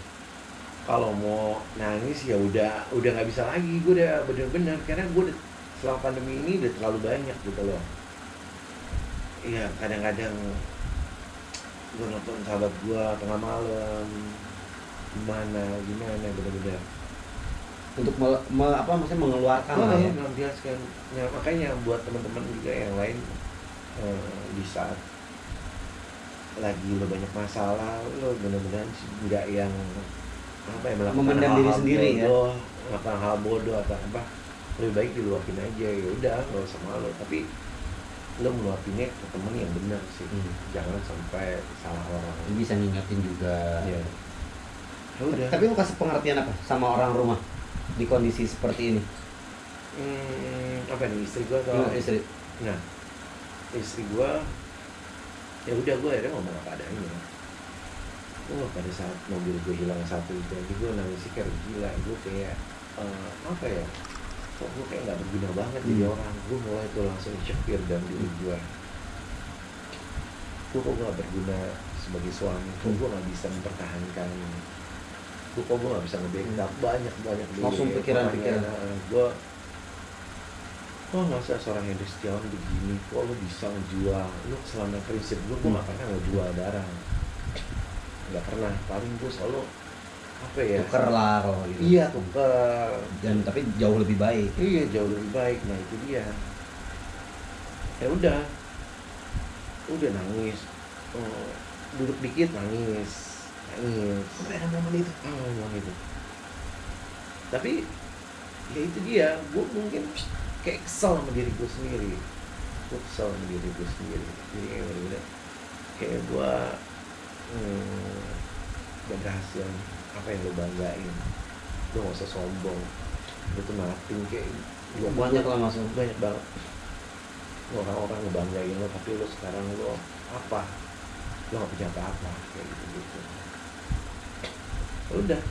Kalau mau nangis ya udah nggak bisa lagi, gue udah bener-bener, karena gue selama pandemi ini udah terlalu banyak gitu loh. Iya, kadang-kadang gue nonton sahabat gue tengah malam, gimana bener-bener untuk maksudnya mengeluarkan lah ya. Melampiaskan. Ya, makanya buat teman-teman juga yang lain, di saat lagi lo banyak masalah, lo bener-bener nggak yang memendam diri sendiri bodoh, ya, melakukan hal bodoh atau apa, lebih baik diluapin aja. Ya udah, nggak usah malu, tapi lo meluapinnya ke temen yang benar sih. Jangan sampai salah orang. Bisa ngingetin juga. Ya. Udah. Tapi lo kasih pengertian apa sama orang rumah di kondisi seperti ini? Apa nih, istri gue atau istri? Nah, istri gue, ya udah, gue akhirnya ngomong apa adanya. Pada saat mobil gue hilang satu itu, jadi gue nangis kayak gila. Gue kayak apa ya, kok gue kayak nggak berguna banget jadi orang. Gue mulai tuh langsung insecure dalam diri gue. Gue kok nggak berguna sebagai suami, kok gue nggak bisa mempertahankan, gue kok gue nggak bisa nge-backup banyak langsung pikiran gue. Oh, masa seorang Hendrik Setiawan begini, kok lo bisa ngejual? Lo selama prinsip gue nggak pernah ngejual barang, nggak pernah. Paling gue selalu apa ya, tuker lah kalau gitu. Iya, tuker, dan tapi jauh lebih baik. Iya, jauh lebih baik. Nah itu dia. Ya udah nangis, duduk dikit nangis. Sampai ada momen itu. Momen itu. Tapi ya itu dia, gue mungkin kayak kesel sama diri gue sendiri. Jadi kayak bener-bener kayak gue gak berhasil. Apa yang lo banggain, lo gak usah sombong. Lo tuh nothing, kayak banyak lah masuk. Banyak banget orang-orang ngebanggain lo, tapi lo sekarang lo apa? Lo gak punya apa-apa, kayak gitu. Udah.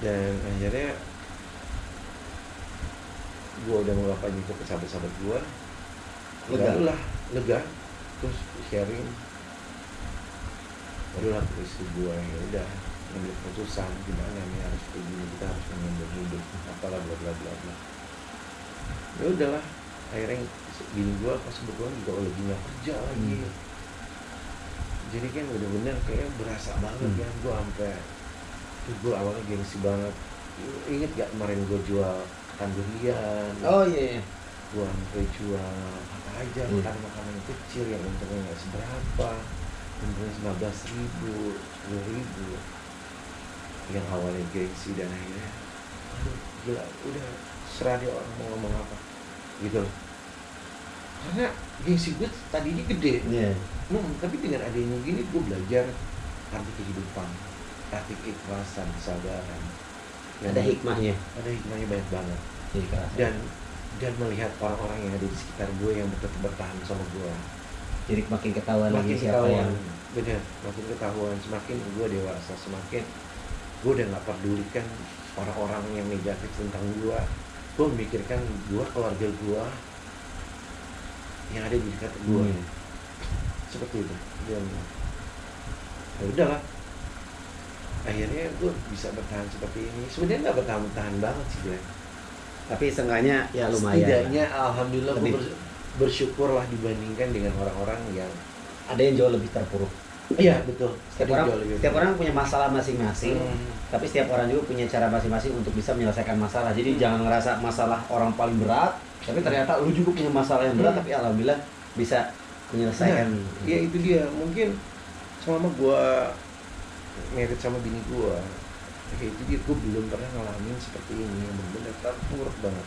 Dan akhirnya gue udah mengungkapkan itu ke sahabat-sahabat gue. Lega. Terus sharing. Barulah ke istri gue, ya udah ngambil keputusan gimana nih, harus kayak gini, kita harus mengambil hidup, apalah bla bla bla. Ya udahlah, akhirnya bini gue pas kebetulan juga lagi nggak kerja lagi. Jadi kan bener-bener kayak berasa banget ya, gue sampai gue awalnya gengsi banget inget gak kemarin gue jual ketan durian, Oh iya. Iya. gue sampai jual apa aja, makanan kecil yang untungnya nggak seberapa, untungnya 15.000, 10.000, yang awalnya gengsi dan akhirnya aduh gila, udah serah dia orang mau ngomong apa gitu loh. Karena gengsi gue tadinya gede, Iya. tapi dengan adanya gini gue belajar arti kehidupan, arti keikhlasan, kesabaran. Ada hikmahnya. Ada hikmahnya banyak banget. Dan Dan melihat orang-orang yang ada di sekitar gue yang tetap bertahan sama gue, jadi makin ketahuan lagi makin siapa ketahuan, yang bener, makin ketahuan. Semakin gue dewasa, semakin gue udah nggak pedulikan orang-orang yang negatif tentang gue. Gue memikirkan gue, keluarga gue yang ada di dekat gue. Seperti itu. Dan ya udahlah, akhirnya gue bisa bertahan seperti ini. Sebenarnya nggak bertahan banget sih Glenn, tapi seenggaknya ya lumayan. setidaknya alhamdulillah gue Lebih. bersyukur lah dibandingkan dengan orang-orang yang Ada yang jauh lebih terpuruk. iya betul, Setiap orang punya masalah masing-masing, tapi setiap orang juga punya cara masing-masing untuk bisa menyelesaikan masalah. Jadi jangan ngerasa masalah orang paling berat, tapi ternyata lu juga punya masalah yang berat, tapi alhamdulillah bisa menyelesaikan. ya itu dia. Mungkin selama gue married sama bini gue, ya itu dia, gue belum pernah ngalamin seperti ini yang benar-benar terpuruk banget.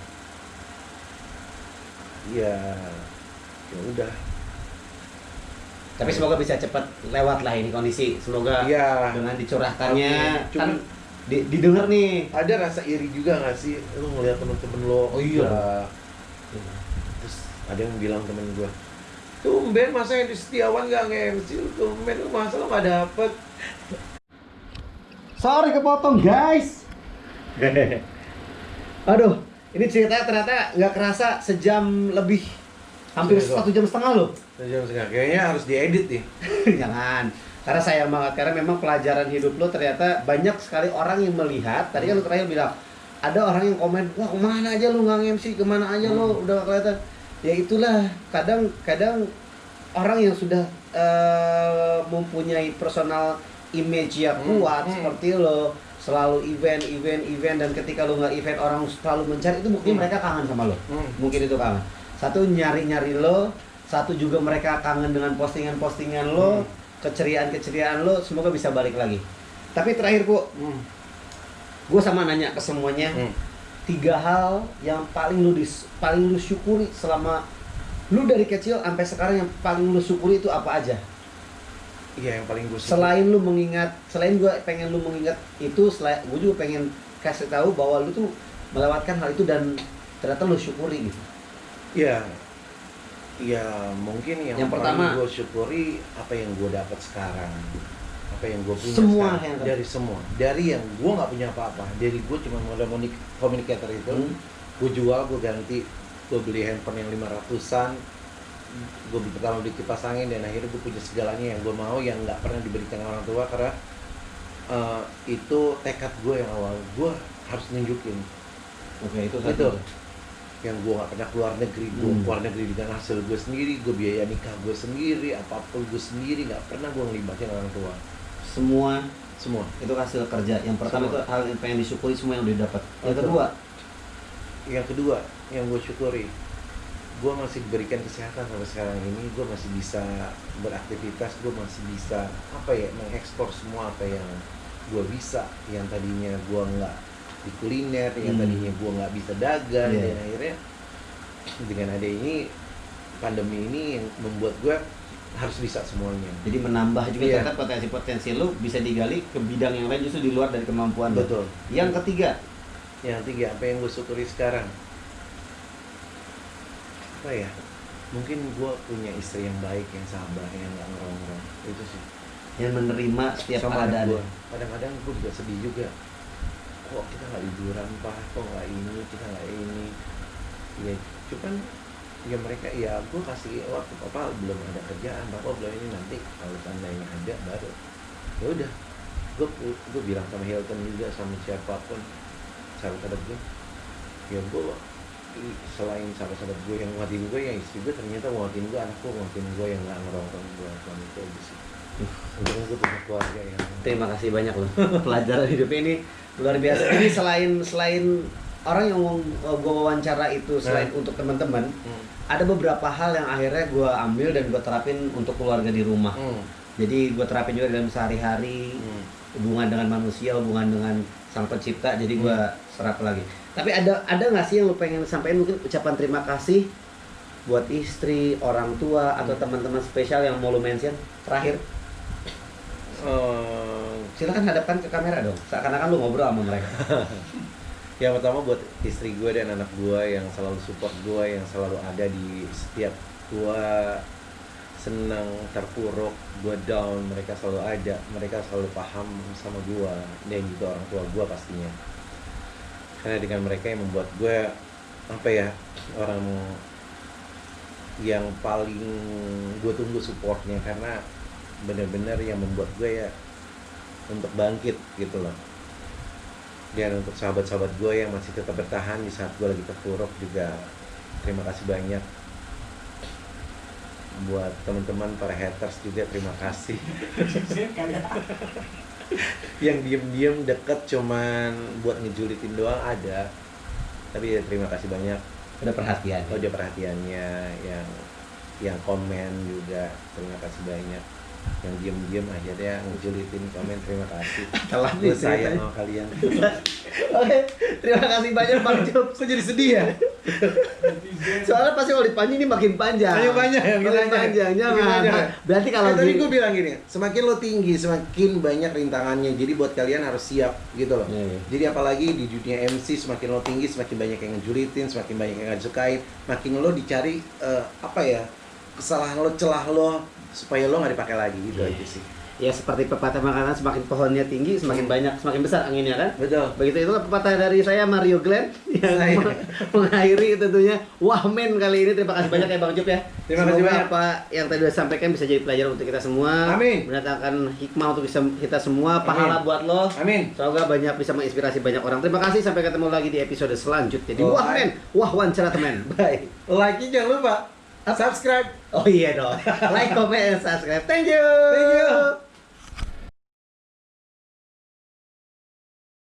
Ya udah. Tapi semoga bisa cepat lewat lah ini kondisi. Semoga Iya. dengan dicurahkannya Oke. kan Cuman didengar nih. ada rasa iri juga nggak sih lu ngeliat temen-temen lo? Oh iya. Terus ada yang bilang temen gue, tumben masa yang di Setiawan gak nge-MC, tumben lu masa lo gak dapet. Sorry kepotong guys. Aduh, ini ceritanya ternyata nggak kerasa sejam lebih, hampir Serius, 1,5 jam loh. Jam setengah, kayaknya harus diedit nih. Jangan, karena sayang banget, karena memang pelajaran hidup lo ternyata banyak sekali orang yang melihat. Tadi kan lo terakhir bilang ada orang yang komen, wah kemana aja lu nggak MC, kemana aja lo udah nggak kelihatan. Ya itulah, kadang orang yang sudah mempunyai personal image yang kuat seperti lo, selalu event, dan ketika lo nggak event orang selalu mencari, itu bukti mereka kangen sama lo. Mungkin itu kangen. Satu nyari lo, satu juga mereka kangen dengan postingan lo, keceriaan lo, semoga bisa balik lagi. Tapi terakhir gue sama nanya ke semuanya, 3 hal yang paling lu syukuri selama lu dari kecil sampai sekarang, yang paling lu syukuri itu apa aja? Iya, yang paling gue Selain gue pengen lu mengingat itu, gue juga pengen kasih tahu bahwa lu tuh melewatkan hal itu dan ternyata lu syukuri gitu. Iya, mungkin yang pertama, gue syukuri apa yang gue dapat sekarang, apa yang gue punya semua sekarang. Dari yang gue nggak punya apa-apa, dari gue cuma modal communicator itu, gue jual, gue ganti, gue beli handphone yang 500-an, gue pertama beli kipas angin, dan akhirnya gue punya segalanya yang gue mau, yang nggak pernah diberikan orang tua, karena itu tekad gue yang awal, gue harus nunjukin. Oke, itu Yang gue nggak pernah keluar negeri, gue keluar negeri dengan hasil gue sendiri, gue biaya nikah gue sendiri, apapun gue sendiri, nggak pernah gue ngelibatin orang tua. semua Semua. itu hasil kerja. Yang pertama Semua. itu hal yang pengen disyukuri, semua yang udah dapat. Yang Betul. Yang kedua yang gue syukuri, gue masih diberikan kesehatan sampai sekarang ini, gue masih bisa beraktivitas, gue masih bisa mengekspor semua apa yang gue bisa, yang tadinya gue nggak di kuliner, yang tadinya gue nggak bisa dagang, dan akhirnya dengan ada ini, pandemi ini yang membuat gue harus bisa semuanya. Jadi menambah juga ternyata potensi-potensi lu bisa digali ke bidang yang lain justru di luar dari kemampuan lu. Betul. Yang ketiga, apa yang gue syukuri sekarang? Apa ya? Mungkin gue punya istri yang baik, yang sabar, yang nggak ngerongrong. Itu sih. yang menerima setiap Sama keadaan. Kadang-kadang gue juga sedih juga. Kok kita nggak liburan, Pak? Kok nggak ini? Kita nggak ini? Ya, cuman ya mereka, ya gue kasih waktu, Papa belum ada kerjaan, Papa belum ini, nanti kalau seandainya ada baru. Ya udah, gue bilang sama Hilton juga, sama siapapun sahabat-sahabat gue, ya gue selain sahabat-sahabat gue yang nguatin gue, yang istri gue ternyata nguatin gue, anakku nguatin gue yang nggak ngerongkrong, gue suami gue aja sih. Sebenarnya gue punya keluarga yang Terima kasih banyak loh. Pelajaran hidupnya ini luar biasa. Ini selain orang yang gue wawancara itu selain untuk teman-teman, ada beberapa hal yang akhirnya gue ambil dan gue terapin untuk keluarga di rumah. Jadi gue terapin juga dalam sehari-hari, hubungan dengan manusia, hubungan dengan sang pencipta. Jadi gue serap lagi. Tapi ada nggak sih yang lu pengen sampaikan, mungkin ucapan terima kasih buat istri, orang tua, atau teman-teman spesial yang mau lu mention terakhir? Silakan hadapkan ke kamera dong, seakan-akan lu ngobrol sama mereka. Yang pertama buat istri gue dan anak gue yang selalu support gue, yang selalu ada di setiap gue senang, terpuruk, gue down, mereka selalu ada, mereka selalu paham sama gue, dan juga orang tua gue pastinya. Karena dengan mereka yang membuat gue orang yang paling gue tunggu supportnya, karena benar-benar yang membuat gue ya untuk bangkit gitu loh. Dan untuk sahabat-sahabat gue yang masih tetap bertahan di saat gue lagi terpuruk juga, terima kasih banyak. Buat teman-teman para haters juga terima kasih. Yang diem-diem deket cuman buat ngejulitin doang ada, tapi ya terima kasih banyak. Udah perhatian. Udah perhatiannya, yang komen juga terima kasih banyak. Yang diem-diem aja deh ngejulitin komen, terima kasih. Telat Gue nih sayang ceritanya. sama kalian. Oke, terima kasih banyak Bang Jup. Kok jadi sedih ya? Soalnya pasti kalau dipanjang ini makin panjang. Makin panjang ya, makin panjang. Jangan. Makin panjang ya? Berarti kalau Tadi di- gue bilang gini, semakin lo tinggi, semakin banyak rintangannya. Jadi buat kalian harus siap gitu loh. Iya, iya. Jadi apalagi di dunia MC, semakin lo tinggi, semakin banyak yang ngejulitin, semakin banyak yang nggak sukain, makin lo dicari kesalahan lo, celah lo, supaya lo nggak dipakai lagi gitu aja sih. Ya seperti pepatah makanan, semakin pohonnya tinggi, semakin banyak, semakin besar anginnya kan? Betul. Begitu itulah pepatah dari saya Mario Glenn yang Saya. mengakhiri tentunya Wahmen kali ini. Terima kasih banyak ya Bang Jup ya. Terima kasih Semoga banyak. apa yang tadi udah sampaikan bisa jadi pelajaran untuk kita semua. Amin. Mendatangkan hikmah untuk kita semua, pahala Amin. buat lo. Amin. Semoga banyak bisa menginspirasi banyak orang. Terima kasih, sampai ketemu lagi di episode selanjutnya di Oh, Wahmen, Wahwan Ceratemen. Bye. Like-nya jangan lupa subscribe. Oh iya dong. Like, comment, and subscribe. Thank you. Thank you.